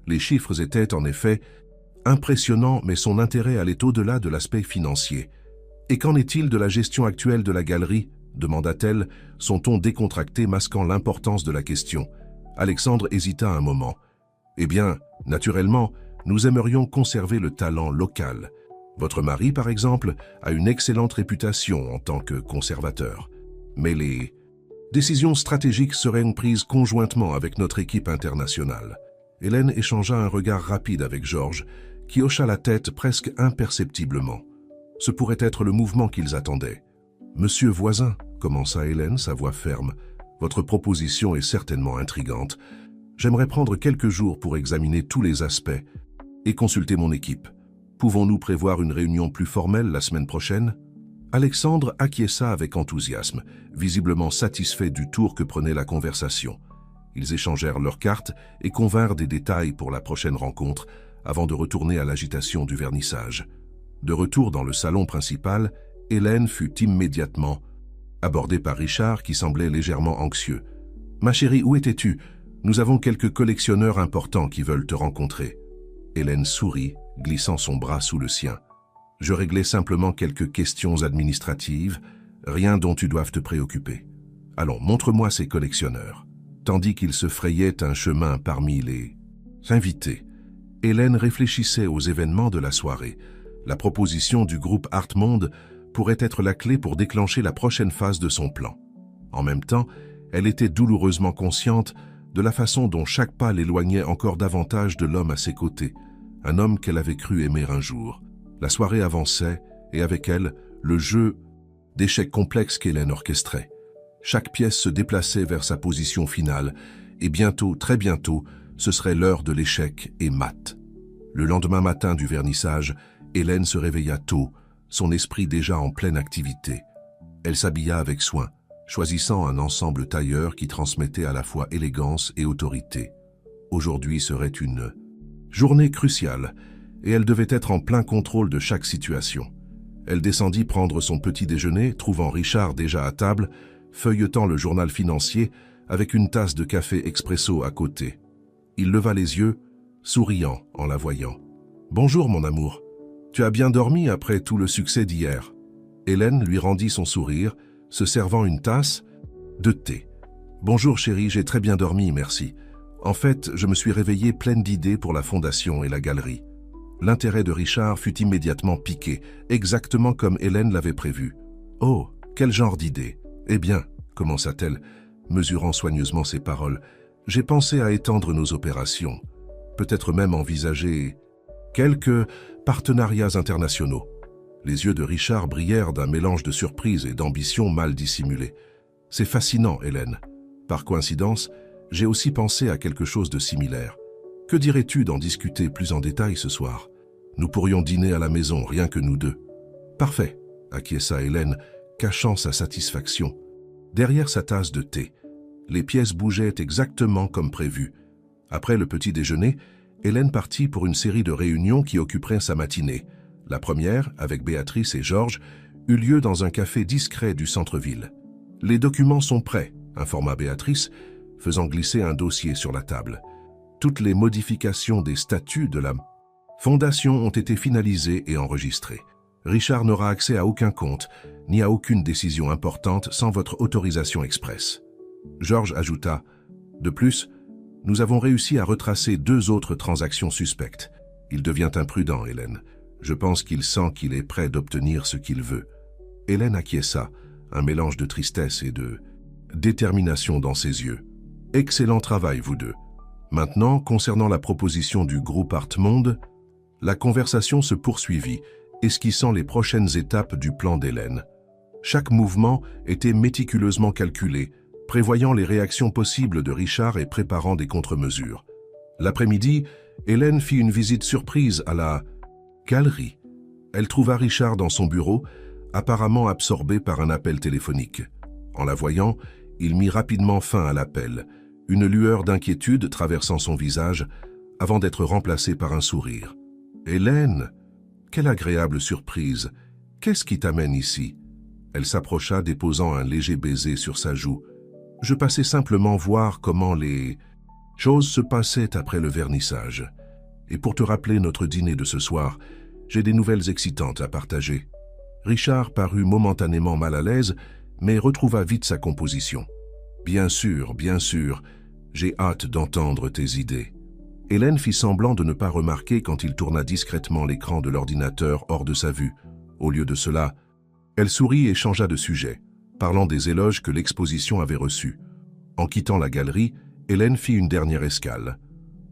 Les chiffres étaient en effet impressionnants, mais son intérêt allait au-delà de l'aspect financier. « Et qu'en est-il de la gestion actuelle de la galerie ?» demanda-t-elle, son ton décontracté masquant l'importance de la question. Alexandre hésita un moment. « Eh bien, naturellement, nous aimerions conserver le talent local. Votre mari, par exemple, a une excellente réputation en tant que conservateur. Mais les décisions stratégiques seraient prises conjointement avec notre équipe internationale. » Hélène échangea un regard rapide avec Georges, qui hocha la tête presque imperceptiblement. Ce pourrait être le mouvement qu'ils attendaient. « Monsieur Voisin, » commença Hélène, sa voix ferme, « votre proposition est certainement intrigante. J'aimerais prendre quelques jours pour examiner tous les aspects et consulter mon équipe. Pouvons-nous prévoir une réunion plus formelle la semaine prochaine ?» Alexandre acquiesça avec enthousiasme, visiblement satisfait du tour que prenait la conversation. Ils échangèrent leurs cartes et convinrent des détails pour la prochaine rencontre avant de retourner à l'agitation du vernissage. De retour dans le salon principal, Hélène fut immédiatement abordée par Richard qui semblait légèrement anxieux. « Ma chérie, où étais-tu ? Nous avons quelques collectionneurs importants qui veulent te rencontrer. Hélène sourit, glissant son bras sous le sien. Je réglais simplement quelques questions administratives, rien dont tu doives te préoccuper. Allons, montre-moi ces collectionneurs. Tandis qu'il se frayait un chemin parmi les invités, Hélène réfléchissait aux événements de la soirée. La proposition du groupe Artmonde pourrait être la clé pour déclencher la prochaine phase de son plan. En même temps, elle était douloureusement consciente de la façon dont chaque pas l'éloignait encore davantage de l'homme à ses côtés, un homme qu'elle avait cru aimer un jour. La soirée avançait, et avec elle, le jeu d'échecs complexe qu'Hélène orchestrait. Chaque pièce se déplaçait vers sa position finale, et bientôt, très bientôt, ce serait l'heure de l'échec et mat. Le lendemain matin du vernissage, Hélène se réveilla tôt, son esprit déjà en pleine activité. Elle s'habilla avec soin, choisissant un ensemble tailleur qui transmettait à la fois élégance et autorité. Aujourd'hui serait une journée cruciale, et elle devait être en plein contrôle de chaque situation. Elle descendit prendre son petit déjeuner, trouvant Richard déjà à table, feuilletant le journal financier avec une tasse de café expresso à côté. Il leva les yeux, souriant en la voyant. « Bonjour mon amour, tu as bien dormi après tout le succès d'hier ?» Hélène lui rendit son sourire, se servant une tasse de thé. « Bonjour chérie, j'ai très bien dormi, merci. En fait, je me suis réveillée pleine d'idées pour la fondation et la galerie. » L'intérêt de Richard fut immédiatement piqué, exactement comme Hélène l'avait prévu. « Oh, quel genre d'idée !»« Eh bien, commença-t-elle, mesurant soigneusement ses paroles, j'ai pensé à étendre nos opérations, peut-être même envisager quelques partenariats internationaux. » Les yeux de Richard brillèrent d'un mélange de surprise et d'ambition mal dissimulée. « C'est fascinant, Hélène. Par coïncidence, j'ai aussi pensé à quelque chose de similaire. Que dirais-tu d'en discuter plus en détail ce soir? Nous pourrions dîner à la maison, rien que nous deux. »« Parfait, » acquiesça Hélène, cachant sa satisfaction. Derrière sa tasse de thé, les pièces bougeaient exactement comme prévu. Après le petit déjeuner, Hélène partit pour une série de réunions qui occuperaient sa matinée. La première, avec Béatrice et Georges, eut lieu dans un café discret du centre-ville. « Les documents sont prêts », informa Béatrice, faisant glisser un dossier sur la table. Toutes les modifications des statuts de la fondation ont été finalisées et enregistrées. Richard n'aura accès à aucun compte, ni à aucune décision importante sans votre autorisation expresse. Georges ajouta, « De plus, nous avons réussi à retracer 2 autres transactions suspectes. Il devient imprudent, Hélène. Je pense qu'il sent qu'il est prêt d'obtenir ce qu'il veut. » Hélène acquiesça, un mélange de tristesse et de détermination dans ses yeux. « Excellent travail, vous deux. Maintenant, concernant la proposition du groupe Artmonde, la conversation se poursuivit, esquissant les prochaines étapes du plan d'Hélène. Chaque mouvement était méticuleusement calculé, prévoyant les réactions possibles de Richard et préparant des contre-mesures. L'après-midi, Hélène fit une visite surprise à la galerie. Elle trouva Richard dans son bureau, apparemment absorbé par un appel téléphonique. En la voyant, il mit rapidement fin à l'appel, une lueur d'inquiétude traversant son visage, avant d'être remplacé par un sourire. « Hélène, quelle agréable surprise! Qu'est-ce qui t'amène ici ?» Elle s'approcha, déposant un léger baiser sur sa joue. « Je passais simplement voir comment les choses se passaient après le vernissage. Et pour te rappeler notre dîner de ce soir, j'ai des nouvelles excitantes à partager. » Richard parut momentanément mal à l'aise, mais retrouva vite sa composition. « Bien sûr, j'ai hâte d'entendre tes idées. » Hélène fit semblant de ne pas remarquer quand il tourna discrètement l'écran de l'ordinateur hors de sa vue. Au lieu de cela, elle sourit et changea de sujet, parlant des éloges que l'exposition avait reçus. En quittant la galerie, Hélène fit une dernière escale.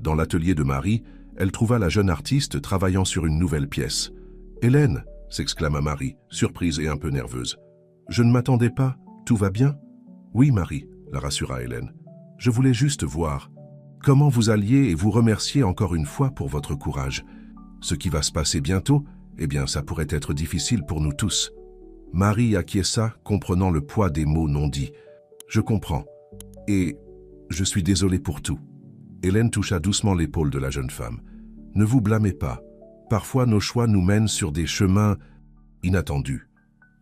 Dans l'atelier de Marie, elle trouva la jeune artiste travaillant sur une nouvelle pièce. « Hélène !» s'exclama Marie, surprise et un peu nerveuse. « Je ne m'attendais pas. Tout va bien ?»« Oui, Marie, » la rassura Hélène. « Je voulais juste voir comment vous alliez et vous remercier encore une fois pour votre courage. Ce qui va se passer bientôt, eh bien, ça pourrait être difficile pour nous tous. » Marie acquiesça, comprenant le poids des mots non dits. « Je comprends. Et je suis désolée pour tout. » Hélène toucha doucement l'épaule de la jeune femme. « Ne vous blâmez pas. Parfois, nos choix nous mènent sur des chemins inattendus.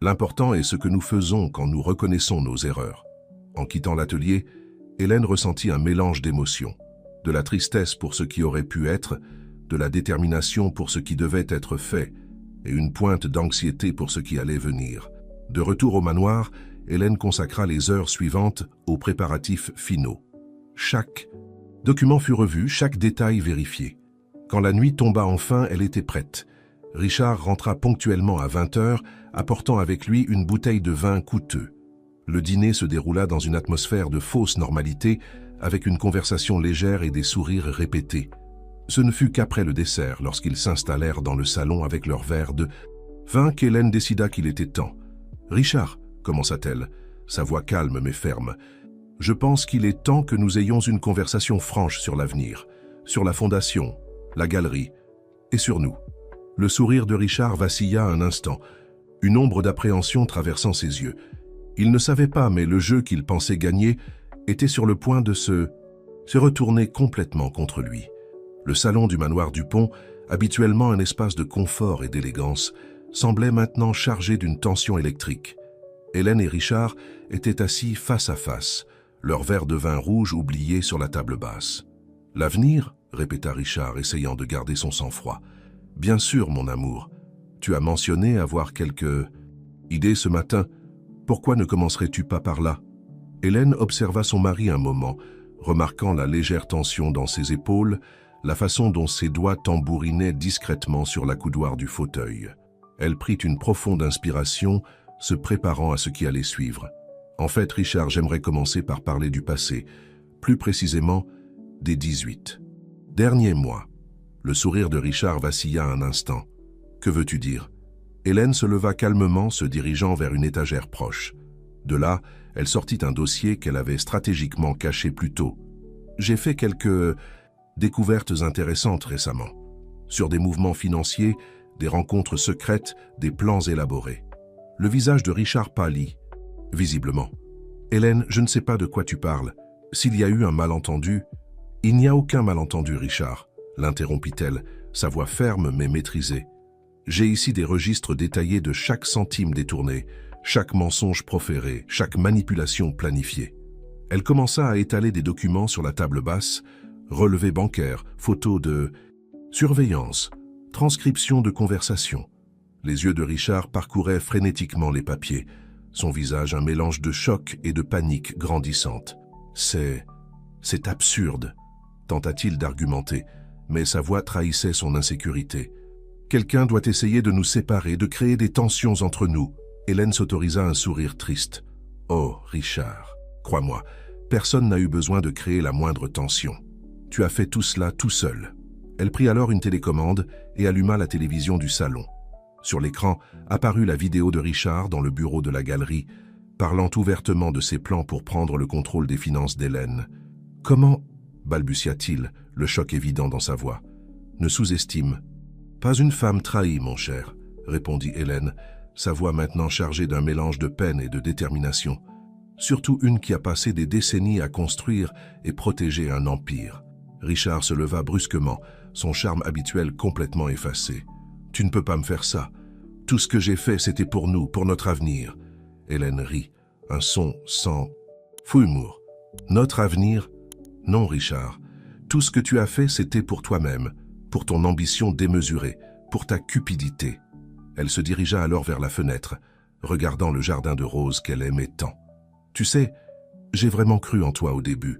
L'important est ce que nous faisons quand nous reconnaissons nos erreurs. » En quittant l'atelier, Hélène ressentit un mélange d'émotions. De la tristesse pour ce qui aurait pu être, de la détermination pour ce qui devait être fait, et une pointe d'anxiété pour ce qui allait venir. De retour au manoir, Hélène consacra les heures suivantes aux préparatifs finaux. Chaque document fut revu, chaque détail vérifié. Quand la nuit tomba enfin, elle était prête. Richard rentra ponctuellement à 20h, apportant avec lui une bouteille de vin coûteux. Le dîner se déroula dans une atmosphère de fausse normalité, avec une conversation légère et des sourires répétés. Ce ne fut qu'après le dessert, lorsqu'ils s'installèrent dans le salon avec leur verre de vin, qu'Hélène décida qu'il était temps. « Richard », commença-t-elle, sa voix calme mais ferme, « je pense qu'il est temps que nous ayons une conversation franche sur l'avenir, sur la fondation, la galerie et sur nous. » Le sourire de Richard vacilla un instant, une ombre d'appréhension traversant ses yeux. Il ne savait pas, mais le jeu qu'il pensait gagner était sur le point de se retourner complètement contre lui. Le salon du manoir Dupont, habituellement un espace de confort et d'élégance, semblait maintenant chargé d'une tension électrique. Hélène et Richard étaient assis face à face, leur verre de vin rouge oublié sur la table basse. « L'avenir » répéta Richard, essayant de garder son sang-froid. « Bien sûr, mon amour. Tu as mentionné avoir quelques idées ce matin. Pourquoi ne commencerais-tu pas par là ?» Hélène observa son mari un moment, remarquant la légère tension dans ses épaules, la façon dont ses doigts tambourinaient discrètement sur l'accoudoir du fauteuil. Elle prit une profonde inspiration, se préparant à ce qui allait suivre. « En fait, Richard, j'aimerais commencer par parler du passé, plus précisément des 18 derniers mois. » Le sourire de Richard vacilla un instant. « Que veux-tu dire ?» Hélène se leva calmement, se dirigeant vers une étagère proche. De là, elle sortit un dossier qu'elle avait stratégiquement caché plus tôt. « J'ai fait quelques découvertes intéressantes récemment. Sur des mouvements financiers, des rencontres secrètes, des plans élaborés. » Le visage de Richard pâlit, visiblement. « Hélène, je ne sais pas de quoi tu parles. S'il y a eu un malentendu... » « Il n'y a aucun malentendu, Richard, » l'interrompit-elle, sa voix ferme mais maîtrisée. « J'ai ici des registres détaillés de chaque centime détourné, chaque mensonge proféré, chaque manipulation planifiée. » Elle commença à étaler des documents sur la table basse, relevés bancaires, photos de surveillance, transcriptions de conversations. Les yeux de Richard parcouraient frénétiquement les papiers, son visage un mélange de choc et de panique grandissante. « C'est absurde », tenta-t-il d'argumenter, mais sa voix trahissait son insécurité. « Quelqu'un doit essayer de nous séparer, de créer des tensions entre nous. » Hélène s'autorisa un sourire triste. « Oh, Richard, crois-moi, personne n'a eu besoin de créer la moindre tension. Tu as fait tout cela tout seul. » Elle prit alors une télécommande et alluma la télévision du salon. Sur l'écran apparut la vidéo de Richard dans le bureau de la galerie, parlant ouvertement de ses plans pour prendre le contrôle des finances d'Hélène. « Comment ?» balbutia-t-il, le choc évident dans sa voix. « Ne sous-estime. »« Pas une femme trahie, mon cher, » répondit Hélène, sa voix maintenant chargée d'un mélange de peine et de détermination. « Surtout une qui a passé des décennies à construire et protéger un empire. » Richard se leva brusquement, son charme habituel complètement effacé. « Tu ne peux pas me faire ça. Tout ce que j'ai fait, c'était pour nous, pour notre avenir. » Hélène rit, un son sans humour. « Notre avenir ? Non, Richard. Tout ce que tu as fait, c'était pour toi-même, pour ton ambition démesurée, pour ta cupidité. » Elle se dirigea alors vers la fenêtre, regardant le jardin de roses qu'elle aimait tant. « Tu sais, j'ai vraiment cru en toi au début.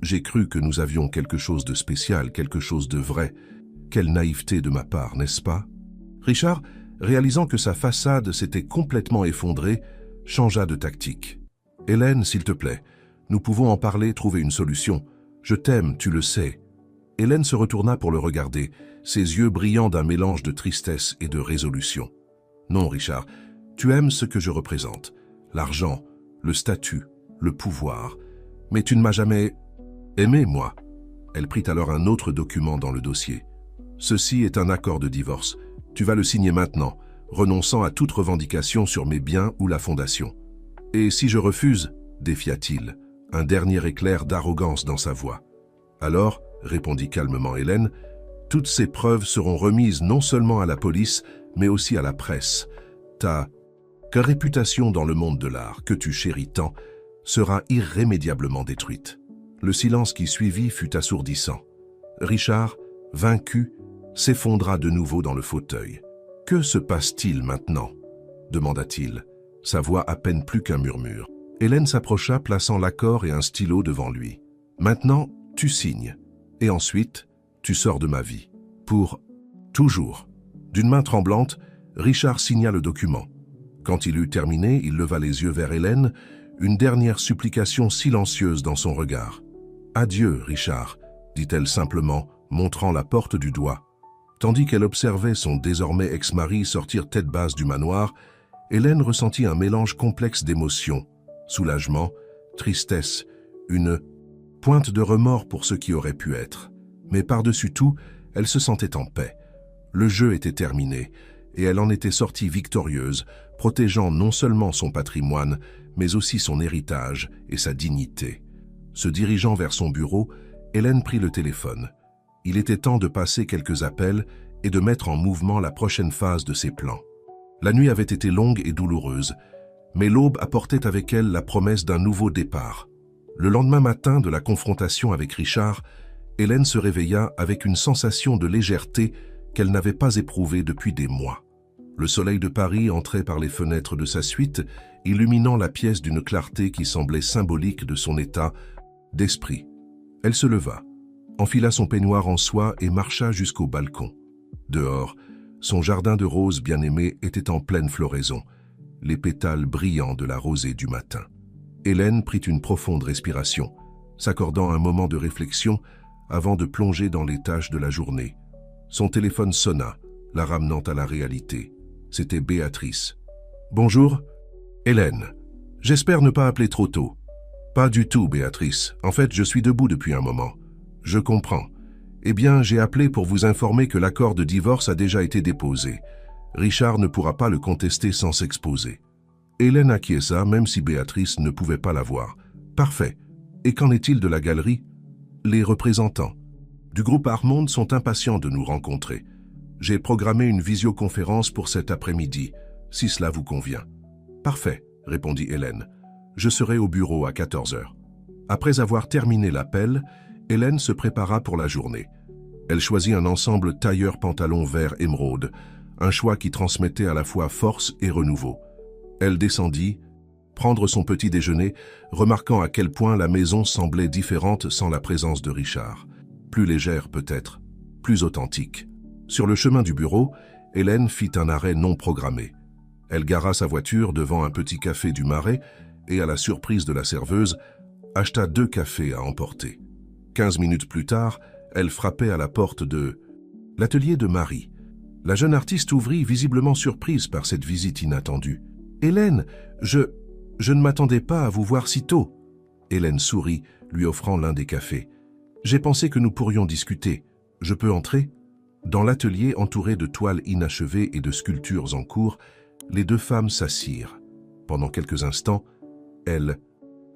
J'ai cru que nous avions quelque chose de spécial, quelque chose de vrai. Quelle naïveté de ma part, n'est-ce pas ?» Richard, réalisant que sa façade s'était complètement effondrée, changea de tactique. « Hélène, s'il te plaît, nous pouvons en parler, trouver une solution. Je t'aime, tu le sais. » Hélène se retourna pour le regarder, ses yeux brillants d'un mélange de tristesse et de résolution. « Non, Richard, tu aimes ce que je représente. L'argent, le statut, le pouvoir. Mais tu ne m'as jamais aimé, moi. » Elle prit alors un autre document dans le dossier. « Ceci est un accord de divorce. Tu vas le signer maintenant, renonçant à toute revendication sur mes biens ou la fondation. »« Et si je refuse ?» défia-t-il, un dernier éclair d'arrogance dans sa voix. « Alors, » répondit calmement Hélène, « toutes ces preuves seront remises non seulement à la police, mais aussi à la presse. Ta réputation dans le monde de l'art, que tu chéris tant, sera irrémédiablement détruite. » Le silence qui suivit fut assourdissant. Richard, vaincu, s'effondra de nouveau dans le fauteuil. « Que se passe-t-il maintenant » demanda-t-il, sa voix à peine plus qu'un murmure. Hélène s'approcha, plaçant l'accord et un stylo devant lui. « Maintenant, tu signes. Et ensuite, tu sors de ma vie. Pour toujours. » D'une main tremblante, Richard signa le document. Quand il eut terminé, il leva les yeux vers Hélène, une dernière supplication silencieuse dans son regard. « Adieu, Richard », dit-elle simplement, montrant la porte du doigt. Tandis qu'elle observait son désormais ex-mari sortir tête basse du manoir, Hélène ressentit un mélange complexe d'émotions, soulagement, tristesse, une pointe de remords pour ce qui aurait pu être. Mais par-dessus tout, elle se sentait en paix. Le jeu était terminé, et elle en était sortie victorieuse, protégeant non seulement son patrimoine, mais aussi son héritage et sa dignité. Se dirigeant vers son bureau, Hélène prit le téléphone. Il était temps de passer quelques appels et de mettre en mouvement la prochaine phase de ses plans. La nuit avait été longue et douloureuse, mais l'aube apportait avec elle la promesse d'un nouveau départ. Le lendemain matin de la confrontation avec Richard, Hélène se réveilla avec une sensation de légèreté qu'elle n'avait pas éprouvée depuis des mois. Le soleil de Paris entrait par les fenêtres de sa suite, illuminant la pièce d'une clarté qui semblait symbolique de son état d'esprit. Elle se leva, enfila son peignoir en soie et marcha jusqu'au balcon. Dehors, son jardin de roses bien-aimé était en pleine floraison, les pétales brillants de la rosée du matin. Hélène prit une profonde respiration, s'accordant un moment de réflexion avant de plonger dans les tâches de la journée. Son téléphone sonna, la ramenant à la réalité. C'était Béatrice. « Bonjour, Hélène. J'espère ne pas appeler trop tôt. »« Pas du tout, Béatrice. En fait, je suis debout depuis un moment. »« Je comprends. Eh bien, j'ai appelé pour vous informer que l'accord de divorce a déjà été déposé. Richard ne pourra pas le contester sans s'exposer. » Hélène acquiesça, même si Béatrice ne pouvait pas la voir. « Parfait. Et qu'en est-il de la galerie ?»« Les représentants du groupe Armonde sont impatients de nous rencontrer. J'ai programmé une visioconférence pour cet après-midi, si cela vous convient. »« Parfait, » répondit Hélène. « Je serai au bureau à 14 heures. » Après avoir terminé l'appel, Hélène se prépara pour la journée. Elle choisit un ensemble tailleur-pantalon vert émeraude, un choix qui transmettait à la fois force et renouveau. Elle descendit, prendre son petit déjeuner, remarquant à quel point la maison semblait différente sans la présence de Richard. Plus légère peut-être, plus authentique. Sur le chemin du bureau, Hélène fit un arrêt non programmé. Elle gara sa voiture devant un petit café du Marais et, à la surprise de la serveuse, acheta 2 cafés à emporter. 15 minutes plus tard, elle frappait à la porte de l'atelier de Marie. La jeune artiste ouvrit, visiblement surprise par cette visite inattendue. « Hélène, je ne m'attendais pas à vous voir si tôt. » Hélène sourit, lui offrant l'un des cafés. « J'ai pensé que nous pourrions discuter. Je peux entrer ?» Dans l'atelier entouré de toiles inachevées et de sculptures en cours, les 2 femmes s'assirent. Pendant quelques instants, elles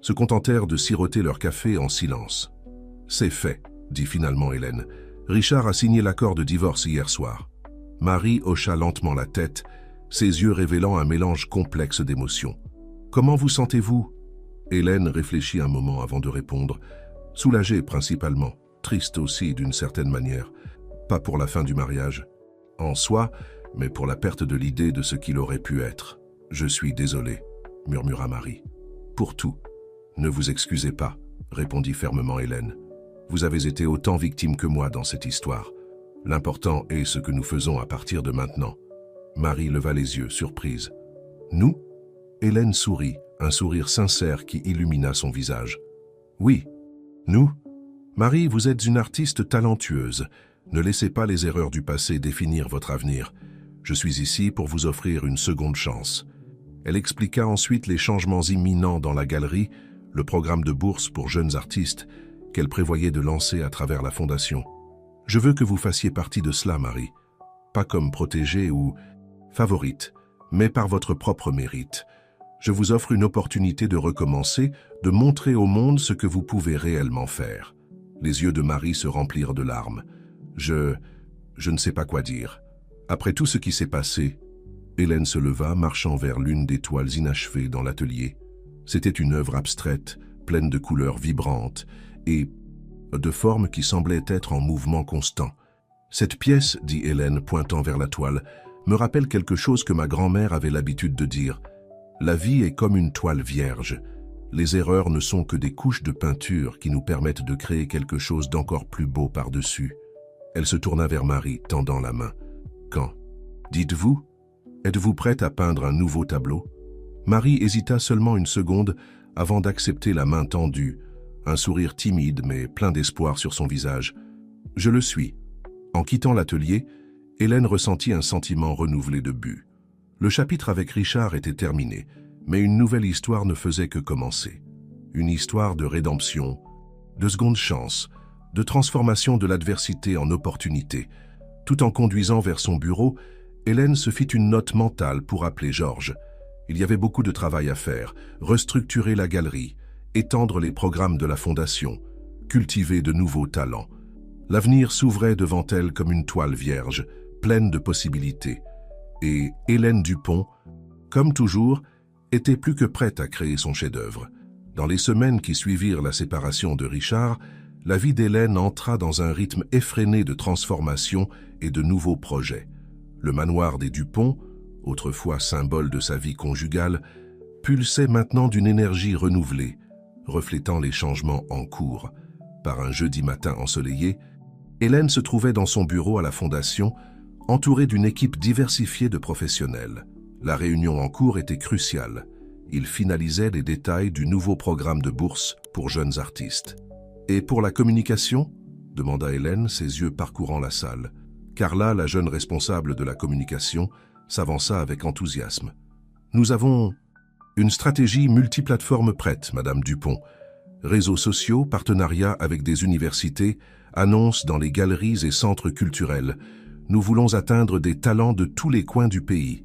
se contentèrent de siroter leur café en silence. « C'est fait, » dit finalement Hélène. « Richard a signé l'accord de divorce hier soir. » Marie hocha lentement la tête, ses yeux révélant un mélange complexe d'émotions. « Comment vous sentez-vous » Hélène réfléchit un moment avant de répondre. Soulagée principalement, triste aussi d'une certaine manière. Pas pour la fin du mariage, en soi, mais pour la perte de l'idée de ce qu'il aurait pu être. « Je suis désolée, » murmura Marie. « Pour tout. Ne vous excusez pas, » répondit fermement Hélène. « Vous avez été autant victime que moi dans cette histoire. L'important est ce que nous faisons à partir de maintenant. » Marie leva les yeux, surprise. « Nous ?» Hélène sourit, un sourire sincère qui illumina son visage. « Oui, nous. Marie, vous êtes une artiste talentueuse. Ne laissez pas les erreurs du passé définir votre avenir. Je suis ici pour vous offrir une seconde chance. » Elle expliqua ensuite les changements imminents dans la galerie, le programme de bourse pour jeunes artistes qu'elle prévoyait de lancer à travers la fondation. « Je veux que vous fassiez partie de cela, Marie. Pas comme protégée ou favorite, mais par votre propre mérite. Je vous offre une opportunité de recommencer, de montrer au monde ce que vous pouvez réellement faire. » Les yeux de Marie se remplirent de larmes. Je ne sais pas quoi dire. Après tout ce qui s'est passé, Hélène se leva, marchant vers l'une des toiles inachevées dans l'atelier. C'était une œuvre abstraite, pleine de couleurs vibrantes, et de formes qui semblaient être en mouvement constant. « Cette pièce, dit Hélène, pointant vers la toile, me rappelle quelque chose que ma grand-mère avait l'habitude de dire. La vie est comme une toile vierge. Les erreurs ne sont que des couches de peinture qui nous permettent de créer quelque chose d'encore plus beau par-dessus. » Elle se tourna vers Marie, tendant la main. « Quand? Dites-vous? Êtes-vous prête à peindre un nouveau tableau ?» Marie hésita seulement une seconde avant d'accepter la main tendue, un sourire timide mais plein d'espoir sur son visage. « Je le suis. » En quittant l'atelier, Hélène ressentit un sentiment renouvelé de but. Le chapitre avec Richard était terminé, mais une nouvelle histoire ne faisait que commencer. Une histoire de rédemption, de seconde chance, de transformation de l'adversité en opportunité. Tout en conduisant vers son bureau, Hélène se fit une note mentale pour appeler Georges. Il y avait beaucoup de travail à faire, restructurer la galerie, étendre les programmes de la fondation, cultiver de nouveaux talents. L'avenir s'ouvrait devant elle comme une toile vierge, pleine de possibilités. Et Hélène Dupont, comme toujours, était plus que prête à créer son chef-d'œuvre. Dans les semaines qui suivirent la séparation de Richard, la vie d'Hélène entra dans un rythme effréné de transformation et de nouveaux projets. Le manoir des Dupont, autrefois symbole de sa vie conjugale, pulsait maintenant d'une énergie renouvelée, reflétant les changements en cours. Par un jeudi matin ensoleillé, Hélène se trouvait dans son bureau à la Fondation, entourée d'une équipe diversifiée de professionnels. La réunion en cours était cruciale. Il finalisait les détails du nouveau programme de bourse pour jeunes artistes. « Et pour la communication ?» demanda Hélène, ses yeux parcourant la salle. Carla, la jeune responsable de la communication, s'avança avec enthousiasme. « Nous avons une stratégie multiplateforme prête, Madame Dupont. Réseaux sociaux, partenariats avec des universités, annonces dans les galeries et centres culturels. Nous voulons atteindre des talents de tous les coins du pays. »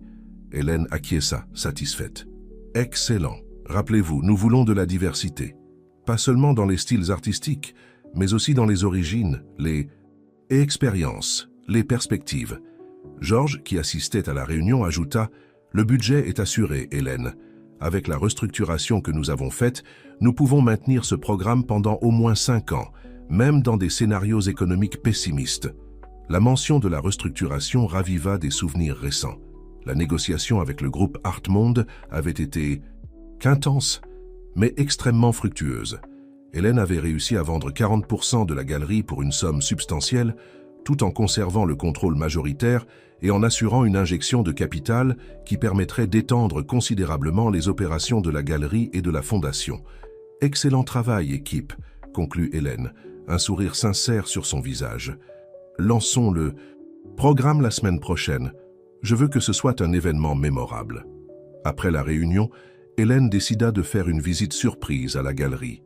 Hélène acquiesça, satisfaite. « Excellent. Rappelez-vous, nous voulons de la diversité. Pas seulement dans les styles artistiques, mais aussi dans les origines, les expériences, les perspectives. » Georges, qui assistait à la réunion, ajouta « Le budget est assuré, Hélène. Avec la restructuration que nous avons faite, nous pouvons maintenir ce programme pendant au moins 5 ans, même dans des scénarios économiques pessimistes. » La mention de la restructuration raviva des souvenirs récents. La négociation avec le groupe Artmonde avait été qu'intense, mais extrêmement fructueuse. Hélène avait réussi à vendre 40% de la galerie pour une somme substantielle, tout en conservant le contrôle majoritaire et en assurant une injection de capital qui permettrait d'étendre considérablement les opérations de la galerie et de la fondation. « Excellent travail, équipe », conclut Hélène, un sourire sincère sur son visage. « Lançons le programme la semaine prochaine. Je veux que ce soit un événement mémorable. » Après la réunion, Hélène décida de faire une visite surprise à la galerie.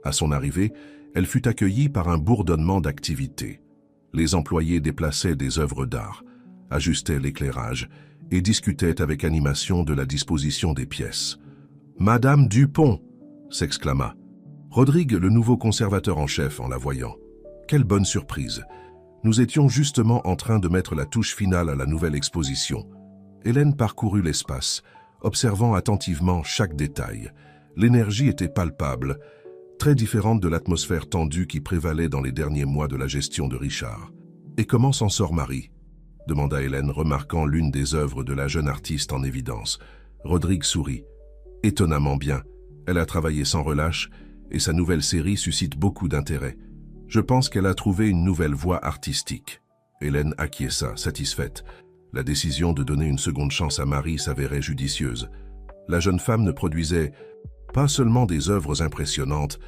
À son arrivée, elle fut accueillie par un bourdonnement d'activités. Les employés déplaçaient des œuvres d'art, ajustaient l'éclairage et discutaient avec animation de la disposition des pièces. « Madame Dupont !» s'exclama Rodrigue, le nouveau conservateur en chef, en la voyant. « Quelle bonne surprise! Nous étions justement en train de mettre la touche finale à la nouvelle exposition. » Hélène parcourut l'espace, observant attentivement chaque détail. L'énergie était palpable, très différente de l'atmosphère tendue qui prévalait dans les derniers mois de la gestion de Richard. « Et comment s'en sort Marie ?» demanda Hélène, remarquant l'une des œuvres de la jeune artiste en évidence. Rodrigue sourit. « Étonnamment bien. Elle a travaillé sans relâche et sa nouvelle série suscite beaucoup d'intérêt. Je pense qu'elle a trouvé une nouvelle voie artistique. » Hélène acquiesça, satisfaite. La décision de donner une seconde chance à Marie s'avérait judicieuse. La jeune femme ne produisait pas seulement des œuvres impressionnantes,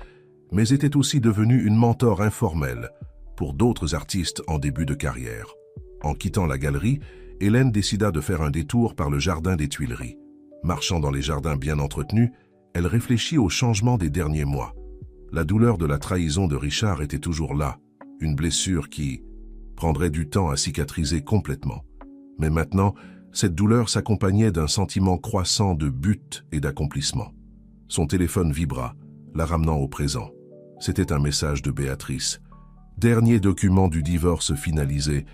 mais était aussi devenue une mentor informelle pour d'autres artistes en début de carrière. En quittant la galerie, Hélène décida de faire un détour par le jardin des Tuileries. Marchant dans les jardins bien entretenus, elle réfléchit aux changements des derniers mois. La douleur de la trahison de Richard était toujours là, une blessure qui prendrait du temps à cicatriser complètement. Mais maintenant, cette douleur s'accompagnait d'un sentiment croissant de but et d'accomplissement. Son téléphone vibra, la ramenant au présent. C'était un message de Béatrice. Dernier document du divorce finalisé,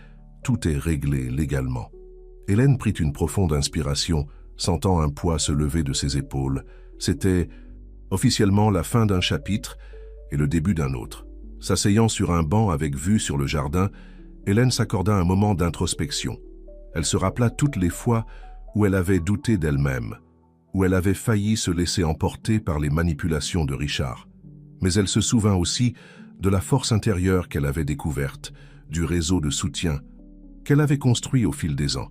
tout est réglé légalement. Hélène prit une profonde inspiration, sentant un poids se lever de ses épaules. C'était officiellement la fin d'un chapitre, et le début d'un autre. S'asseyant sur un banc avec vue sur le jardin, Hélène s'accorda un moment d'introspection. Elle se rappela toutes les fois où elle avait douté d'elle-même, où elle avait failli se laisser emporter par les manipulations de Richard. Mais elle se souvint aussi de la force intérieure qu'elle avait découverte, du réseau de soutien qu'elle avait construit au fil des ans.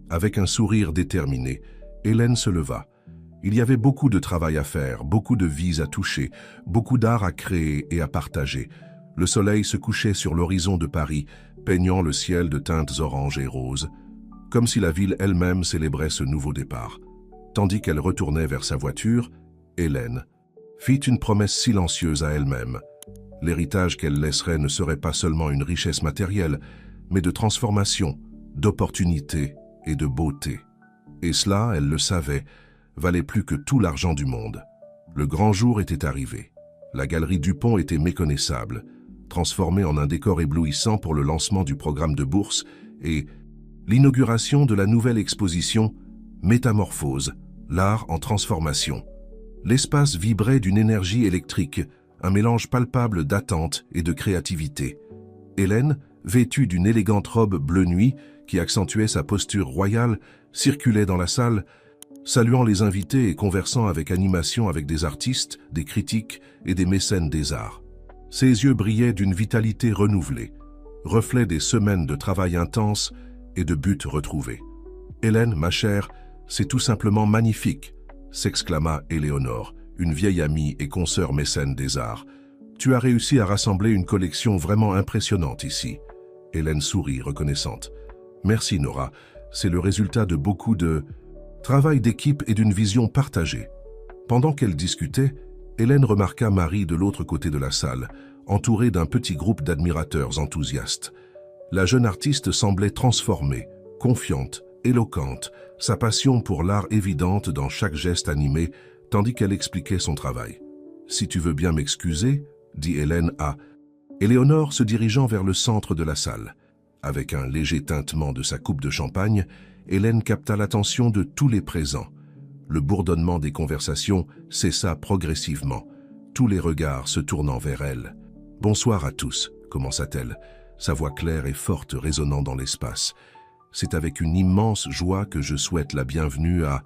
Avec un sourire déterminé, Hélène se leva. Il y avait beaucoup de travail à faire, beaucoup de vies à toucher, beaucoup d'art à créer et à partager. Le soleil se couchait sur l'horizon de Paris, peignant le ciel de teintes oranges et roses, comme si la ville elle-même célébrait ce nouveau départ. Tandis qu'elle retournait vers sa voiture, Hélène fit une promesse silencieuse à elle-même. L'héritage qu'elle laisserait ne serait pas seulement une richesse matérielle, mais de transformation, d'opportunité et de beauté. Et cela, elle le savait, valait plus que tout l'argent du monde. Le grand jour était arrivé. La galerie Dupont était méconnaissable, transformée en un décor éblouissant pour le lancement du programme de bourse et l'inauguration de la nouvelle exposition Métamorphose, l'art en transformation. L'espace vibrait d'une énergie électrique, un mélange palpable d'attente et de créativité. Hélène, vêtue d'une élégante robe bleu nuit qui accentuait sa posture royale, circulait dans la salle, saluant les invités et conversant avec animation avec des artistes, des critiques et des mécènes des arts. Ses yeux brillaient d'une vitalité renouvelée, reflet des semaines de travail intense et de buts retrouvés. « Hélène, ma chère, c'est tout simplement magnifique !» s'exclama Éléonore, une vieille amie et consoeur mécène des arts. « Tu as réussi à rassembler une collection vraiment impressionnante ici. » Hélène sourit, reconnaissante. « Merci Nora, c'est le résultat de beaucoup de travail d'équipe et d'une vision partagée. » Pendant qu'elle discutait, Hélène remarqua Marie de l'autre côté de la salle, entourée d'un petit groupe d'admirateurs enthousiastes. La jeune artiste semblait transformée, confiante, éloquente, sa passion pour l'art évidente dans chaque geste animé, tandis qu'elle expliquait son travail. « Si tu veux bien m'excuser, » dit Hélène à Éléonore se dirigeant vers le centre de la salle. Avec un léger tintement de sa coupe de champagne, Hélène capta l'attention de tous les présents. Le bourdonnement des conversations cessa progressivement, tous les regards se tournant vers elle. « Bonsoir à tous », commença-t-elle, sa voix claire et forte résonnant dans l'espace. « C'est avec une immense joie que je souhaite la bienvenue à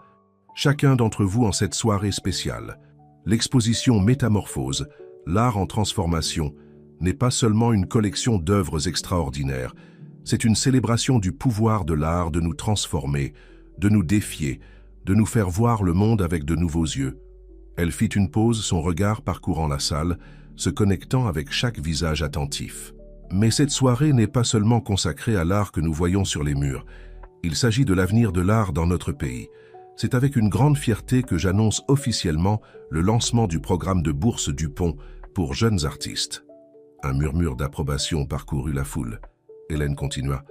chacun d'entre vous en cette soirée spéciale. L'exposition Métamorphose, l'art en transformation, n'est pas seulement une collection d'œuvres extraordinaires, c'est une célébration du pouvoir de l'art de nous transformer, de nous défier, de nous faire voir le monde avec de nouveaux yeux. » Elle fit une pause, son regard parcourant la salle, se connectant avec chaque visage attentif. Mais cette soirée n'est pas seulement consacrée à l'art que nous voyons sur les murs. Il s'agit de l'avenir de l'art dans notre pays. C'est avec une grande fierté que j'annonce officiellement le lancement du programme de bourse Dupont pour jeunes artistes. Un murmure d'approbation parcourut la foule. Hélène continua.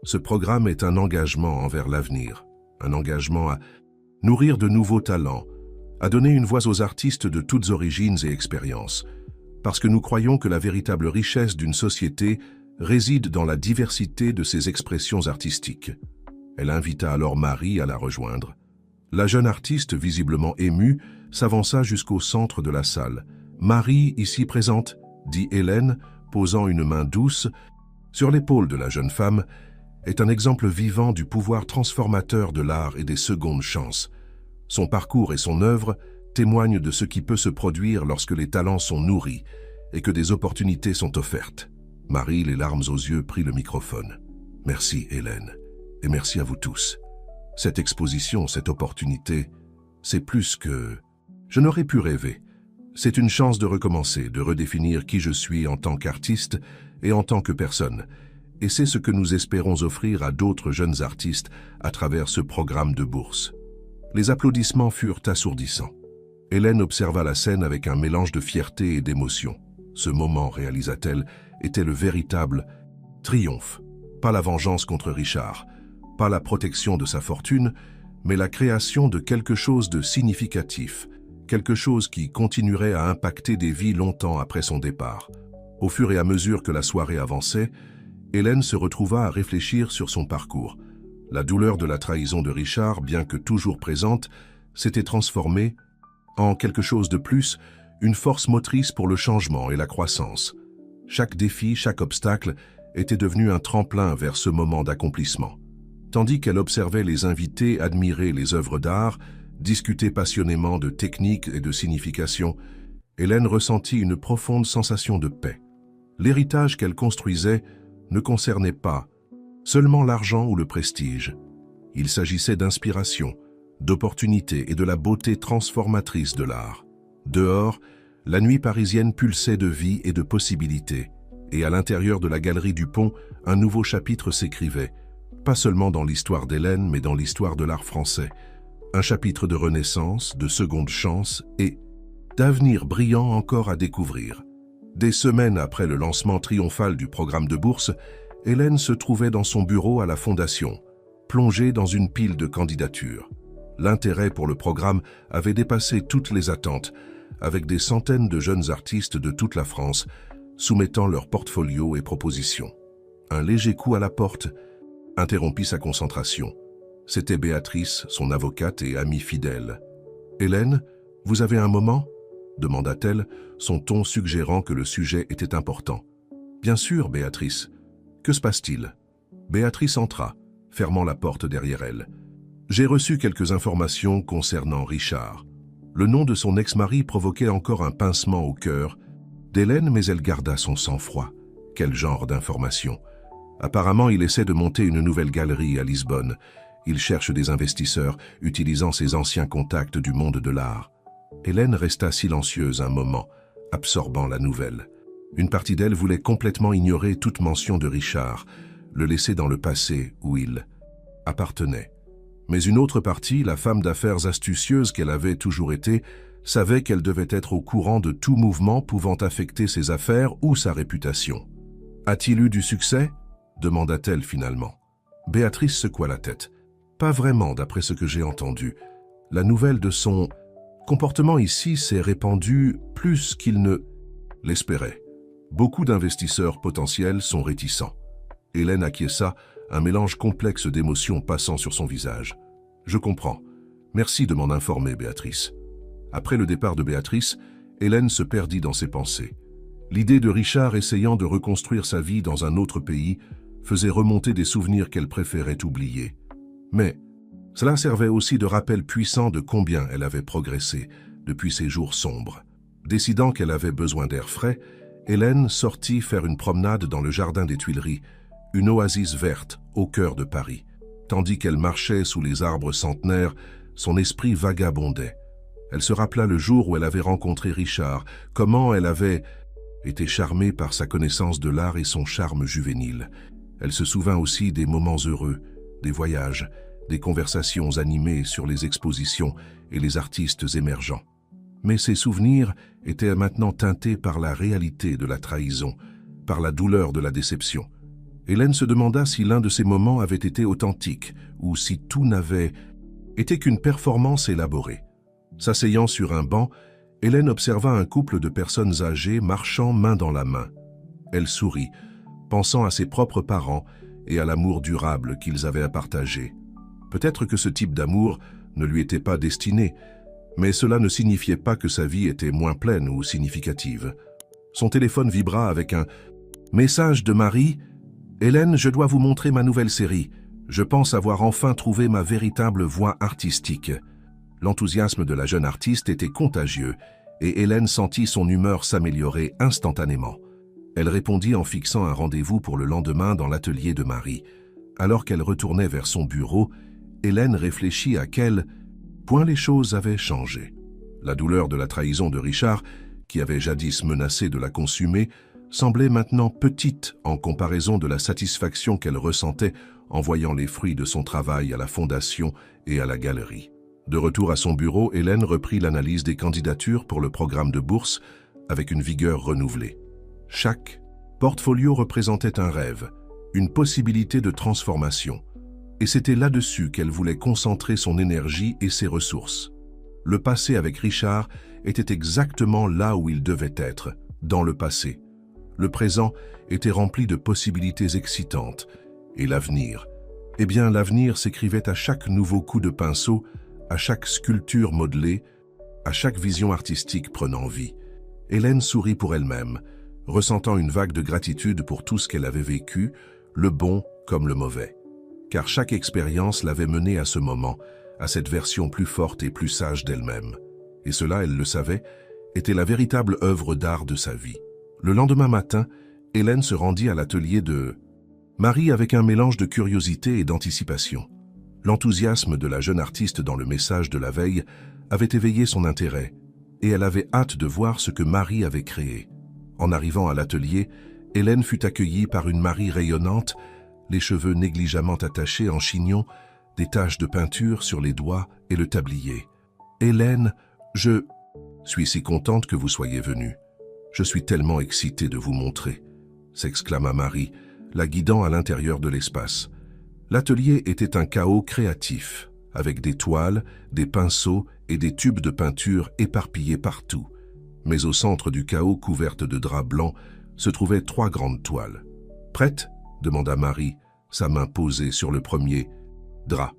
Ce programme est un engagement envers l'avenir, un engagement à nourrir de nouveaux talents, à donner une voix aux artistes de toutes origines et expériences, parce que nous croyons que la véritable richesse d'une société réside dans la diversité de ses expressions artistiques. Elle invita alors Marie à la rejoindre. La jeune artiste, visiblement émue, s'avança jusqu'au centre de la salle. « Marie, ici présente », dit Hélène, posant une main douce sur l'épaule de la jeune femme, est un exemple vivant du pouvoir transformateur de l'art et des secondes chances. Son parcours et son œuvre témoignent de ce qui peut se produire lorsque les talents sont nourris et que des opportunités sont offertes. Marie, les larmes aux yeux, prit le microphone. « Merci Hélène, et merci à vous tous. Cette exposition, cette opportunité, c'est plus que je n'aurais pu rêver. C'est une chance de recommencer, de redéfinir qui je suis en tant qu'artiste et en tant que personne. Et c'est ce que nous espérons offrir à d'autres jeunes artistes à travers ce programme de bourse. » Les applaudissements furent assourdissants. Hélène observa la scène avec un mélange de fierté et d'émotion. Ce moment, réalisa-t-elle, était le véritable triomphe. Pas la vengeance contre Richard, pas la protection de sa fortune, mais la création de quelque chose de significatif, quelque chose qui continuerait à impacter des vies longtemps après son départ. Au fur et à mesure que la soirée avançait, Hélène se retrouva à réfléchir sur son parcours. La douleur de la trahison de Richard, bien que toujours présente, s'était transformée en quelque chose de plus, une force motrice pour le changement et la croissance. Chaque défi, chaque obstacle était devenu un tremplin vers ce moment d'accomplissement. Tandis qu'elle observait les invités admirer les œuvres d'art, discuter passionnément de techniques et de signification, Hélène ressentit une profonde sensation de paix. L'héritage qu'elle construisait ne concernait pas seulement l'argent ou le prestige. Il s'agissait d'inspiration, d'opportunité et de la beauté transformatrice de l'art. Dehors, la nuit parisienne pulsait de vie et de possibilités, et à l'intérieur de la galerie du Pont, un nouveau chapitre s'écrivait, pas seulement dans l'histoire d'Hélène, mais dans l'histoire de l'art français. Un chapitre de renaissance, de seconde chance et d'avenir brillant encore à découvrir. Des semaines après le lancement triomphal du programme de bourse, Hélène se trouvait dans son bureau à la Fondation, plongée dans une pile de candidatures. L'intérêt pour le programme avait dépassé toutes les attentes, avec des centaines de jeunes artistes de toute la France soumettant leurs portfolios et propositions. Un léger coup à la porte interrompit sa concentration. C'était Béatrice, son avocate et amie fidèle. « Hélène, vous avez un moment ?» demanda-t-elle, son ton suggérant que le sujet était important. « Bien sûr, Béatrice. Que se passe-t-il » Béatrice entra, fermant la porte derrière elle. « J'ai reçu quelques informations concernant Richard. » Le nom de son ex-mari provoquait encore un pincement au cœur d'Hélène, mais elle garda son sang-froid. Quel genre d'informations? Apparemment, il essaie de monter une nouvelle galerie à Lisbonne. Il cherche des investisseurs, utilisant ses anciens contacts du monde de l'art. Hélène resta silencieuse un moment, absorbant la nouvelle. Une partie d'elle voulait complètement ignorer toute mention de Richard, le laisser dans le passé où il appartenait. Mais une autre partie, la femme d'affaires astucieuse qu'elle avait toujours été, savait qu'elle devait être au courant de tout mouvement pouvant affecter ses affaires ou sa réputation. « A-t-il eu du succès ?» demanda-t-elle finalement. Béatrice secoua la tête. « Pas vraiment, d'après ce que j'ai entendu. La nouvelle de son comportement ici s'est répandue plus qu'il ne l'espérait. Beaucoup d'investisseurs potentiels sont réticents. » Hélène acquiesça, un mélange complexe d'émotions passant sur son visage. « Je comprends. Merci de m'en informer, Béatrice. » Après le départ de Béatrice, Hélène se perdit dans ses pensées. L'idée de Richard essayant de reconstruire sa vie dans un autre pays faisait remonter des souvenirs qu'elle préférait oublier. Mais cela servait aussi de rappel puissant de combien elle avait progressé depuis ces jours sombres. Décidant qu'elle avait besoin d'air frais, Hélène sortit faire une promenade dans le jardin des Tuileries, une oasis verte au cœur de Paris. Tandis qu'elle marchait sous les arbres centenaires, son esprit vagabondait. Elle se rappela le jour où elle avait rencontré Richard, comment elle avait été charmée par sa connaissance de l'art et son charme juvénile. Elle se souvint aussi des moments heureux, des voyages, des conversations animées sur les expositions et les artistes émergents. Mais ces souvenirs étaient maintenant teintés par la réalité de la trahison, par la douleur de la déception. Hélène se demanda si l'un de ces moments avait été authentique ou si tout n'avait été qu'une performance élaborée. S'asseyant sur un banc, Hélène observa un couple de personnes âgées marchant main dans la main. Elle sourit, pensant à ses propres parents et à l'amour durable qu'ils avaient à partager. Peut-être que ce type d'amour ne lui était pas destiné, mais cela ne signifiait pas que sa vie était moins pleine ou significative. Son téléphone vibra avec un message de Marie. « Hélène, je dois vous montrer ma nouvelle série. Je pense avoir enfin trouvé ma véritable voie artistique. » L'enthousiasme de la jeune artiste était contagieux et Hélène sentit son humeur s'améliorer instantanément. Elle répondit en fixant un rendez-vous pour le lendemain dans l'atelier de Marie. Alors qu'elle retournait vers son bureau, Hélène réfléchit à quel point les choses avaient changé. La douleur de la trahison de Richard, qui avait jadis menacé de la consumer, semblait maintenant petite en comparaison de la satisfaction qu'elle ressentait en voyant les fruits de son travail à la Fondation et à la galerie. De retour à son bureau, Hélène reprit l'analyse des candidatures pour le programme de bourse avec une vigueur renouvelée. Chaque portfolio représentait un rêve, une possibilité de transformation. Et c'était là-dessus qu'elle voulait concentrer son énergie et ses ressources. Le passé avec Richard était exactement là où il devait être, dans le passé. Le présent était rempli de possibilités excitantes. Et l'avenir? Eh bien, l'avenir s'écrivait à chaque nouveau coup de pinceau, à chaque sculpture modelée, à chaque vision artistique prenant vie. Hélène sourit pour elle-même, ressentant une vague de gratitude pour tout ce qu'elle avait vécu, le bon comme le mauvais. Car chaque expérience l'avait menée à ce moment, à cette version plus forte et plus sage d'elle-même. Et cela, elle le savait, était la véritable œuvre d'art de sa vie. Le lendemain matin, Hélène se rendit à l'atelier de Marie avec un mélange de curiosité et d'anticipation. L'enthousiasme de la jeune artiste dans le message de la veille avait éveillé son intérêt, et elle avait hâte de voir ce que Marie avait créé. En arrivant à l'atelier, Hélène fut accueillie par une Marie rayonnante, les cheveux négligemment attachés en chignon, des taches de peinture sur les doigts et le tablier. « Hélène, je suis si contente que vous soyez venue. Je suis tellement excitée de vous montrer », s'exclama Marie, la guidant à l'intérieur de l'espace. L'atelier était un chaos créatif, avec des toiles, des pinceaux et des tubes de peinture éparpillés partout. Mais au centre du chaos, couverte de draps blancs, se trouvaient 3 grandes toiles. « Prête ?» demanda Marie, sa main posée sur le premier drap.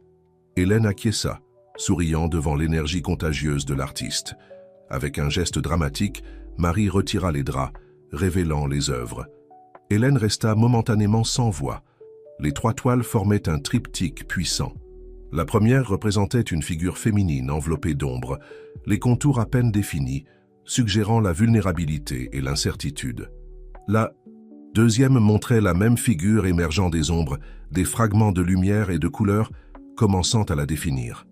Hélène acquiesça, souriant devant l'énergie contagieuse de l'artiste. Avec un geste dramatique, Marie retira les draps, révélant les œuvres. Hélène resta momentanément sans voix. Les 3 toiles formaient un triptyque puissant. La première représentait une figure féminine enveloppée d'ombre, les contours à peine définis, suggérant la vulnérabilité et l'incertitude. La deuxième montrait la même figure émergeant des ombres, des fragments de lumière et de couleur commençant à la définir.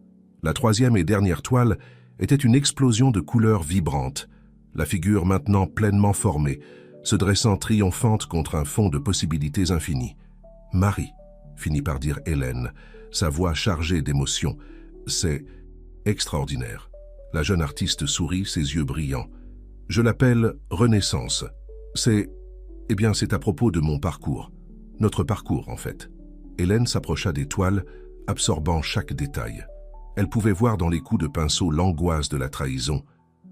La troisième et dernière toile était une explosion de couleurs vibrantes, la figure maintenant pleinement formée, se dressant triomphante contre un fond de possibilités infinies. « Marie », finit par dire Hélène, sa voix chargée d'émotion, « c'est extraordinaire. » La jeune artiste sourit, ses yeux brillants. « Je l'appelle Renaissance. C'est à propos de mon parcours. Notre parcours, en fait. » Hélène s'approcha des toiles, absorbant chaque détail. Elle pouvait voir dans les coups de pinceau l'angoisse de la trahison,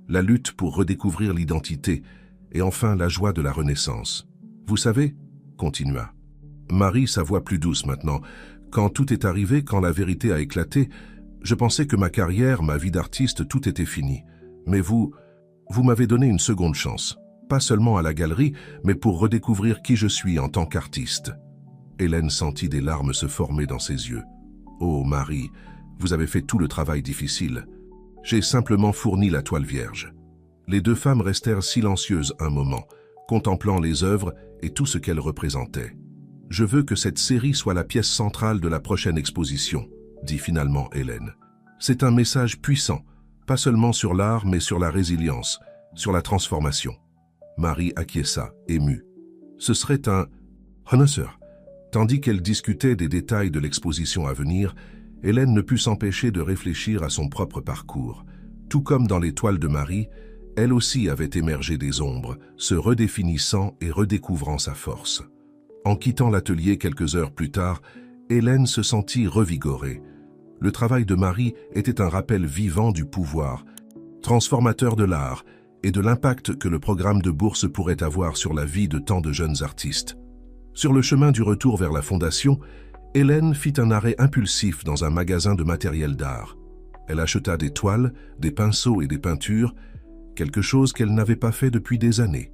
la lutte pour redécouvrir l'identité, et enfin la joie de la Renaissance. « Vous savez, » continua Marie, sa voix plus douce maintenant, « quand tout est arrivé, quand la vérité a éclaté, je pensais que ma carrière, ma vie d'artiste, tout était fini. Mais vous m'avez donné une seconde chance, pas seulement à la galerie, mais pour redécouvrir qui je suis en tant qu'artiste. » Hélène sentit des larmes se former dans ses yeux. « Oh Marie, vous avez fait tout le travail difficile. J'ai simplement fourni la toile vierge. » Les 2 femmes restèrent silencieuses un moment, contemplant les œuvres et tout ce qu'elles représentaient. « Je veux que cette série soit la pièce centrale de la prochaine exposition, » dit finalement Hélène. « C'est un message puissant, pas seulement sur l'art, mais sur la résilience, sur la transformation. » Marie acquiesça, émue. Ce serait un honneur. Tandis qu'elle discutait des détails de l'exposition à venir, Hélène ne put s'empêcher de réfléchir à son propre parcours. Tout comme dans les toiles de Marie, elle aussi avait émergé des ombres, se redéfinissant et redécouvrant sa force. En quittant l'atelier quelques heures plus tard, Hélène se sentit revigorée. Le travail de Marie était un rappel vivant du pouvoir, transformateur de l'art et de l'impact que le programme de bourse pourrait avoir sur la vie de tant de jeunes artistes. Sur le chemin du retour vers la fondation, Hélène fit un arrêt impulsif dans un magasin de matériel d'art. Elle acheta des toiles, des pinceaux et des peintures, quelque chose qu'elle n'avait pas fait depuis des années.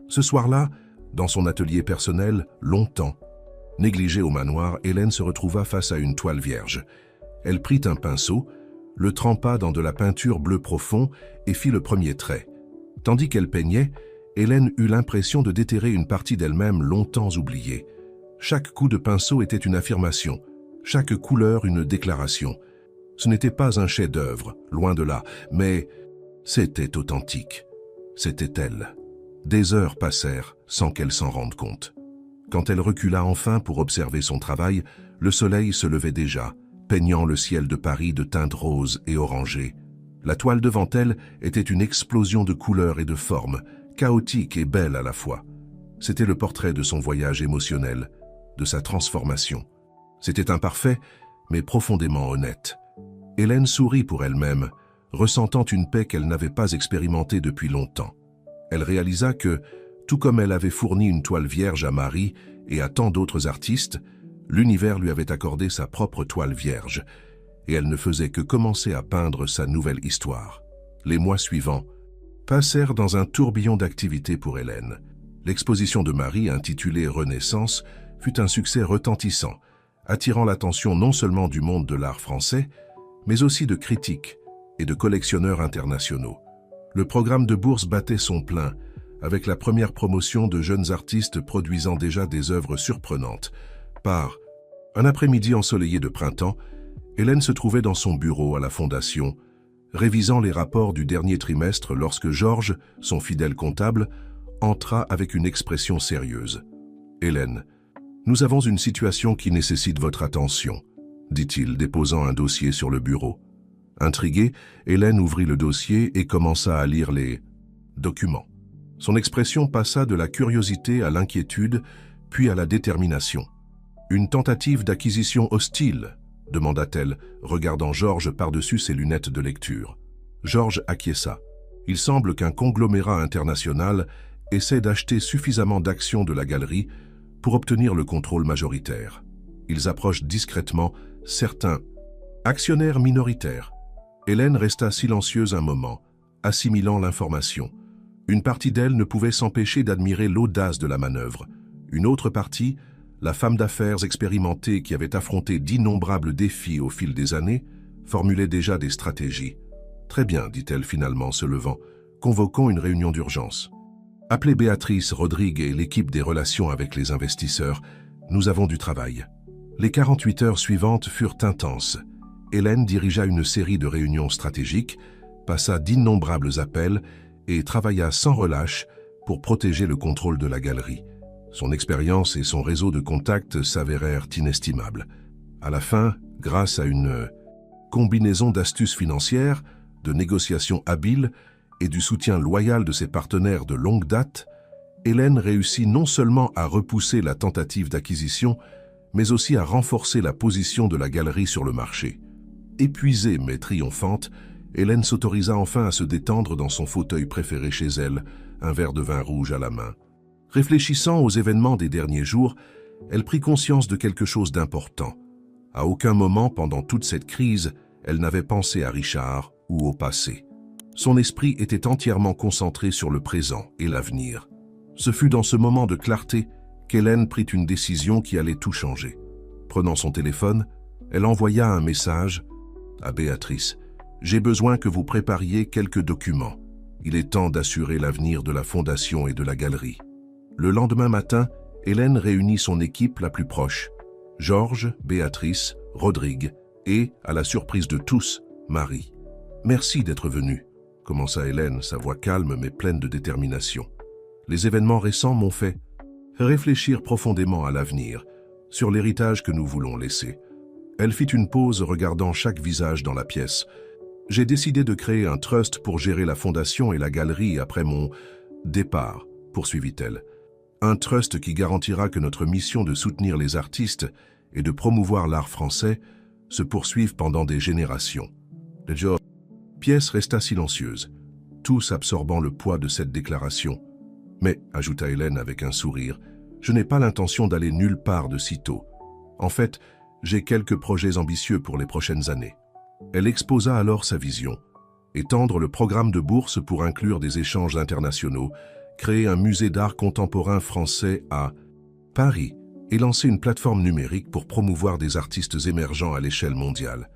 Ce soir-là, dans son atelier personnel, longtemps négligé au manoir, Hélène se retrouva face à une toile vierge. Elle prit un pinceau, le trempa dans de la peinture bleu profond et fit le premier trait. Tandis qu'elle peignait, Hélène eut l'impression de déterrer une partie d'elle-même longtemps oubliée. Chaque coup de pinceau était une affirmation, chaque couleur une déclaration. Ce n'était pas un chef-d'œuvre, loin de là, mais c'était authentique. C'était elle. Des heures passèrent sans qu'elle s'en rende compte. Quand elle recula enfin pour observer son travail, le soleil se levait déjà, peignant le ciel de Paris de teintes roses et orangées. La toile devant elle était une explosion de couleurs et de formes, chaotique et belle à la fois. C'était le portrait de son voyage émotionnel, de sa transformation. C'était imparfait, mais profondément honnête. Hélène sourit pour elle-même, ressentant une paix qu'elle n'avait pas expérimentée depuis longtemps. Elle réalisa que, tout comme elle avait fourni une toile vierge à Marie et à tant d'autres artistes, l'univers lui avait accordé sa propre toile vierge, et elle ne faisait que commencer à peindre sa nouvelle histoire. Les mois suivants, passèrent dans un tourbillon d'activités pour Hélène. L'exposition de Marie, intitulée Renaissance, fut un succès retentissant, attirant l'attention non seulement du monde de l'art français, mais aussi de critiques et de collectionneurs internationaux. Le programme de bourse battait son plein, avec la première promotion de jeunes artistes produisant déjà des œuvres surprenantes. Par un après-midi ensoleillé de printemps, Hélène se trouvait dans son bureau à la Fondation, révisant les rapports du dernier trimestre lorsque Georges, son fidèle comptable, entra avec une expression sérieuse. « Hélène, nous avons une situation qui nécessite votre attention, » dit-il, déposant un dossier sur le bureau. Intriguée, Hélène ouvrit le dossier et commença à lire les documents. Son expression passa de la curiosité à l'inquiétude, puis à la détermination. « Une tentative d'acquisition hostile ?» demanda-t-elle, regardant Georges par-dessus ses lunettes de lecture. Georges acquiesça. Il semble qu'un conglomérat international essaie d'acheter suffisamment d'actions de la galerie pour obtenir le contrôle majoritaire. Ils approchent discrètement certains actionnaires minoritaires. Hélène resta silencieuse un moment, assimilant l'information. Une partie d'elle ne pouvait s'empêcher d'admirer l'audace de la manœuvre. Une autre partie, la femme d'affaires expérimentée qui avait affronté d'innombrables défis au fil des années, formulait déjà des stratégies. « Très bien, dit-elle finalement, se levant. Convoquons une réunion d'urgence. Appelez Béatrice, Rodrigue et l'équipe des relations avec les investisseurs. Nous avons du travail. » Les 48 heures suivantes furent intenses. Hélène dirigea une série de réunions stratégiques, passa d'innombrables appels et travailla sans relâche pour protéger le contrôle de la galerie. Son expérience et son réseau de contacts s'avérèrent inestimables. À la fin, grâce à une combinaison d'astuces financières, de négociations habiles et du soutien loyal de ses partenaires de longue date, Hélène réussit non seulement à repousser la tentative d'acquisition, mais aussi à renforcer la position de la galerie sur le marché. Épuisée mais triomphante, Hélène s'autorisa enfin à se détendre dans son fauteuil préféré chez elle, un verre de vin rouge à la main. Réfléchissant aux événements des derniers jours, elle prit conscience de quelque chose d'important. À aucun moment pendant toute cette crise, elle n'avait pensé à Richard ou au passé. Son esprit était entièrement concentré sur le présent et l'avenir. Ce fut dans ce moment de clarté qu'Hélène prit une décision qui allait tout changer. Prenant son téléphone, elle envoya un message à Béatrice. « J'ai besoin que vous prépariez quelques documents. Il est temps d'assurer l'avenir de la Fondation et de la galerie. » Le lendemain matin, Hélène réunit son équipe la plus proche. Georges, Béatrice, Rodrigue et, à la surprise de tous, Marie. « Merci d'être venu », commença Hélène, sa voix calme mais pleine de détermination. « Les événements récents m'ont fait réfléchir profondément à l'avenir, sur l'héritage que nous voulons laisser. » Elle fit une pause regardant chaque visage dans la pièce. « J'ai décidé de créer un trust pour gérer la fondation et la galerie après mon départ, » poursuivit-elle. Un trust qui garantira que notre mission de soutenir les artistes et de promouvoir l'art français se poursuive pendant des générations. La pièce resta silencieuse, tous absorbant le poids de cette déclaration. Mais, ajouta Hélène avec un sourire, je n'ai pas l'intention d'aller nulle part de sitôt. En fait, j'ai quelques projets ambitieux pour les prochaines années. Elle exposa alors sa vision. Étendre le programme de bourse pour inclure des échanges internationaux, créer un musée d'art contemporain français à Paris et lancer une plateforme numérique pour promouvoir des artistes émergents à l'échelle mondiale.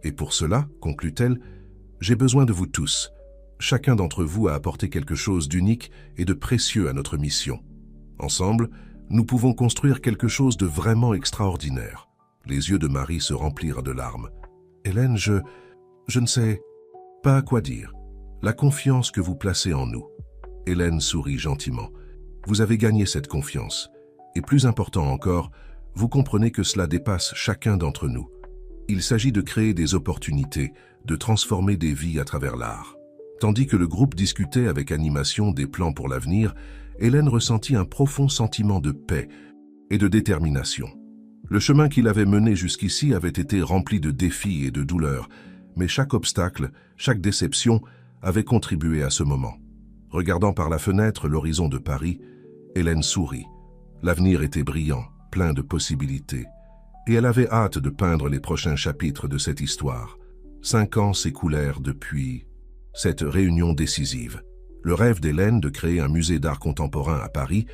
Et pour cela, conclut-elle, j'ai besoin de vous tous. Chacun d'entre vous a apporté quelque chose d'unique et de précieux à notre mission. Ensemble, nous pouvons construire quelque chose de vraiment extraordinaire. Les yeux de Marie se remplirent de larmes. Hélène, je ne sais pas à quoi dire. La confiance que vous placez en nous. Hélène sourit gentiment. Vous avez gagné cette confiance. Et plus important encore, vous comprenez que cela dépasse chacun d'entre nous. Il s'agit de créer des opportunités, de transformer des vies à travers l'art. Tandis que le groupe discutait avec animation des plans pour l'avenir, Hélène ressentit un profond sentiment de paix et de détermination. Le chemin qui l'avait mené jusqu'ici avait été rempli de défis et de douleurs, mais chaque obstacle, chaque déception avait contribué à ce moment. Regardant par la fenêtre l'horizon de Paris, Hélène sourit. L'avenir était brillant, plein de possibilités, et elle avait hâte de peindre les prochains chapitres de cette histoire. 5 ans s'écoulèrent depuis cette réunion décisive. Le rêve d'Hélène de créer un musée d'art contemporain à Paris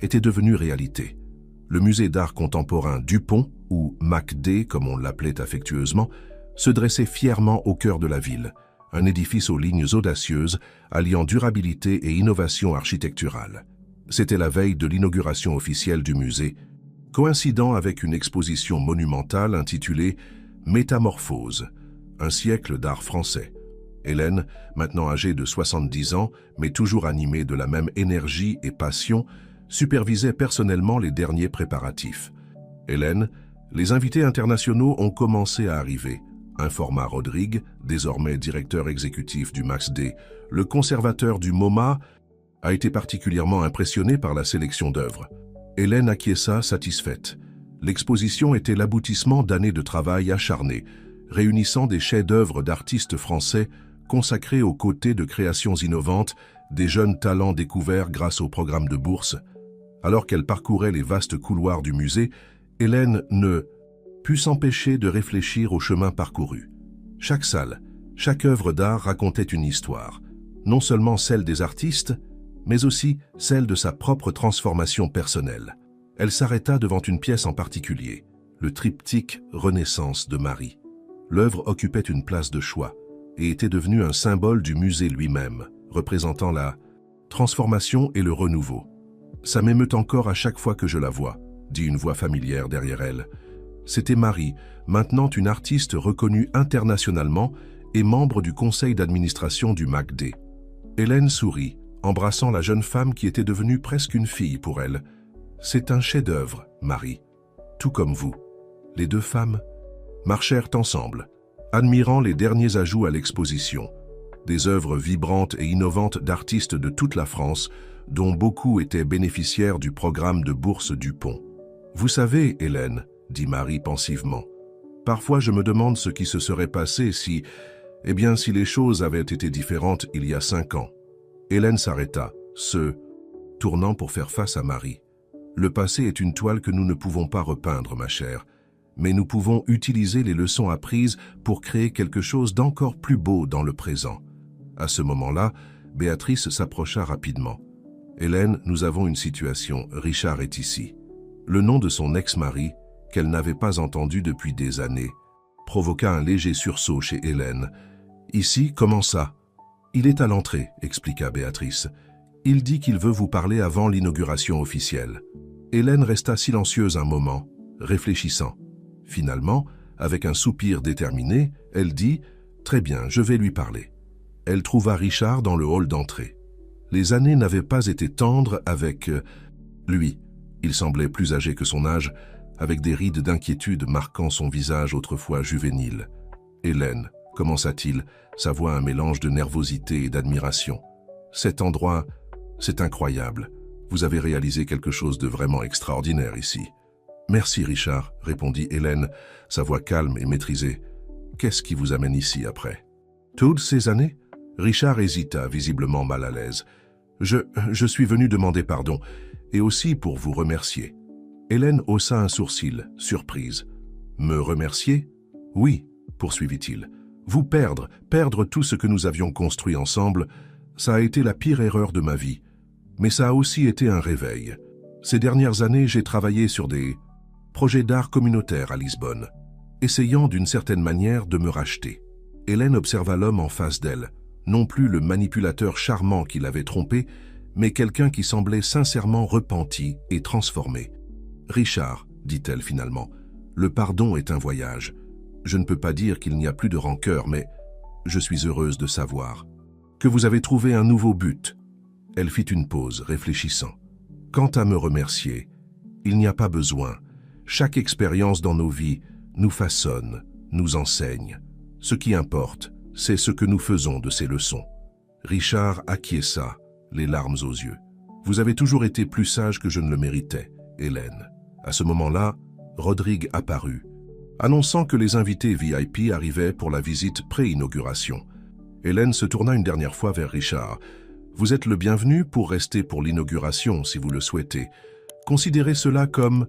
était devenu réalité. Le musée d'art contemporain Dupont, ou MACD comme on l'appelait affectueusement, se dressait fièrement au cœur de la ville, un édifice aux lignes audacieuses, alliant durabilité et innovation architecturale. C'était la veille de l'inauguration officielle du musée, coïncidant avec une exposition monumentale intitulée « Métamorphose, un siècle d'art français ». Hélène, maintenant âgée de 70 ans, mais toujours animée de la même énergie et passion, supervisait personnellement les derniers préparatifs. Hélène, les invités internationaux ont commencé à arriver. Informa Rodrigue, désormais directeur exécutif du MACD, le conservateur du MoMA, a été particulièrement impressionné par la sélection d'œuvres. Hélène acquiesça satisfaite. L'exposition était l'aboutissement d'années de travail acharné, réunissant des chefs-d'œuvre d'artistes français consacrés aux côtés de créations innovantes, des jeunes talents découverts grâce au programme de bourse. Alors qu'elle parcourait les vastes couloirs du musée, Hélène ne put s'empêcher de réfléchir au chemin parcouru. Chaque salle, chaque œuvre d'art racontait une histoire, non seulement celle des artistes, mais aussi celle de sa propre transformation personnelle. Elle s'arrêta devant une pièce en particulier, le triptyque Renaissance de Marie. L'œuvre occupait une place de choix et était devenue un symbole du musée lui-même, représentant la transformation et le renouveau. « Ça m'émeut encore à chaque fois que je la vois », dit une voix familière derrière elle. C'était Marie, maintenant une artiste reconnue internationalement et membre du conseil d'administration du MACD. Hélène sourit, embrassant la jeune femme qui était devenue presque une fille pour elle. « C'est un chef-d'œuvre, Marie, tout comme vous. » Les deux femmes marchèrent ensemble, admirant les derniers ajouts à l'exposition. Des œuvres vibrantes et innovantes d'artistes de toute la France, dont beaucoup étaient bénéficiaires du programme de bourse Dupont. « Vous savez, Hélène, » dit Marie pensivement, « parfois je me demande ce qui se serait passé si les choses avaient été différentes il y a 5 ans. » Hélène s'arrêta, se tournant pour faire face à Marie. « Le passé est une toile que nous ne pouvons pas repeindre, ma chère, mais nous pouvons utiliser les leçons apprises pour créer quelque chose d'encore plus beau dans le présent. » À ce moment-là, Béatrice s'approcha rapidement. « Hélène, nous avons une situation, Richard est ici. » Le nom de son ex-mari, qu'elle n'avait pas entendu depuis des années, provoqua un léger sursaut chez Hélène. « Ici, comment ça ?»« Il est à l'entrée, » expliqua Béatrice. « Il dit qu'il veut vous parler avant l'inauguration officielle. » Hélène resta silencieuse un moment, réfléchissant. Finalement, avec un soupir déterminé, elle dit « Très bien, je vais lui parler. » Elle trouva Richard dans le hall d'entrée. Les années n'avaient pas été tendres avec lui. Il semblait plus âgé que son âge, avec des rides d'inquiétude marquant son visage autrefois juvénile. « Hélène, » commença-t-il, sa voix un mélange de nervosité et d'admiration. « Cet endroit, c'est incroyable. Vous avez réalisé quelque chose de vraiment extraordinaire ici. » « Merci, Richard, » répondit Hélène, sa voix calme et maîtrisée. « Qu'est-ce qui vous amène ici après ?»« Toutes ces années ?» Richard hésita, visiblement mal à l'aise. « Je suis venu demander pardon, et aussi pour vous remercier. » Hélène haussa un sourcil, surprise. « Me remercier ?»« Oui, » poursuivit-il. « Vous perdre tout ce que nous avions construit ensemble, ça a été la pire erreur de ma vie. Mais ça a aussi été un réveil. Ces dernières années, j'ai travaillé sur des projets d'art communautaire à Lisbonne, essayant d'une certaine manière de me racheter. » Hélène observa l'homme en face d'elle, non plus le manipulateur charmant qui l'avait trompé, mais quelqu'un qui semblait sincèrement repenti et transformé. « Richard, » dit-elle finalement, « le pardon est un voyage. Je ne peux pas dire qu'il n'y a plus de rancœur, mais je suis heureuse de savoir que vous avez trouvé un nouveau but. » Elle fit une pause, réfléchissant. « Quant à me remercier, il n'y a pas besoin. Chaque expérience dans nos vies nous façonne, nous enseigne. Ce qui importe, c'est ce que nous faisons de ces leçons. » Richard acquiesça, les larmes aux yeux. « Vous avez toujours été plus sage que je ne le méritais, Hélène. » À ce moment-là, Rodrigue apparut, annonçant que les invités VIP arrivaient pour la visite pré-inauguration. Hélène se tourna une dernière fois vers Richard. « Vous êtes le bienvenu pour rester pour l'inauguration si vous le souhaitez. Considérez cela comme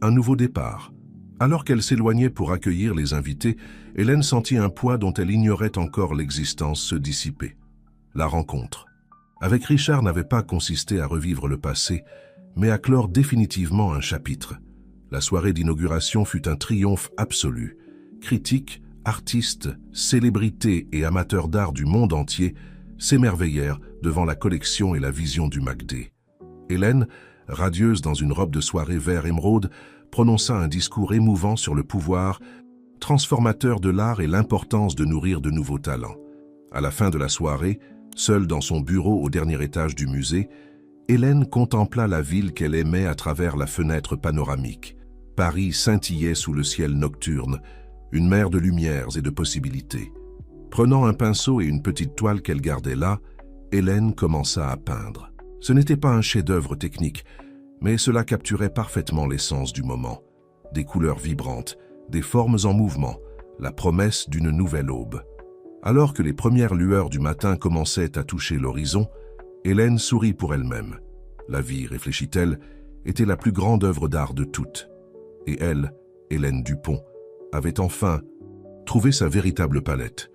un nouveau départ. » Alors qu'elle s'éloignait pour accueillir les invités, Hélène sentit un poids dont elle ignorait encore l'existence se dissiper. La rencontre. avec Richard n'avait pas consisté à revivre le passé, mais à clore définitivement un chapitre. La soirée d'inauguration fut un triomphe absolu. Critiques, artistes, célébrités et amateurs d'art du monde entier s'émerveillèrent devant la collection et la vision du MACD. Hélène, radieuse dans une robe de soirée vert émeraude, prononça un discours émouvant sur le pouvoir transformateur de l'art et l'importance de nourrir de nouveaux talents. À la fin de la soirée, seule dans son bureau au dernier étage du musée, Hélène contempla la ville qu'elle aimait à travers la fenêtre panoramique. Paris scintillait sous le ciel nocturne, une mer de lumières et de possibilités. Prenant un pinceau et une petite toile qu'elle gardait là, Hélène commença à peindre. Ce n'était pas un chef-d'œuvre technique, mais cela capturait parfaitement l'essence du moment. Des couleurs vibrantes, des formes en mouvement, la promesse d'une nouvelle aube. Alors que les premières lueurs du matin commençaient à toucher l'horizon, Hélène sourit pour elle-même. La vie, réfléchit-elle, était la plus grande œuvre d'art de toutes. Et elle, Hélène Dupont, avait enfin trouvé sa véritable palette.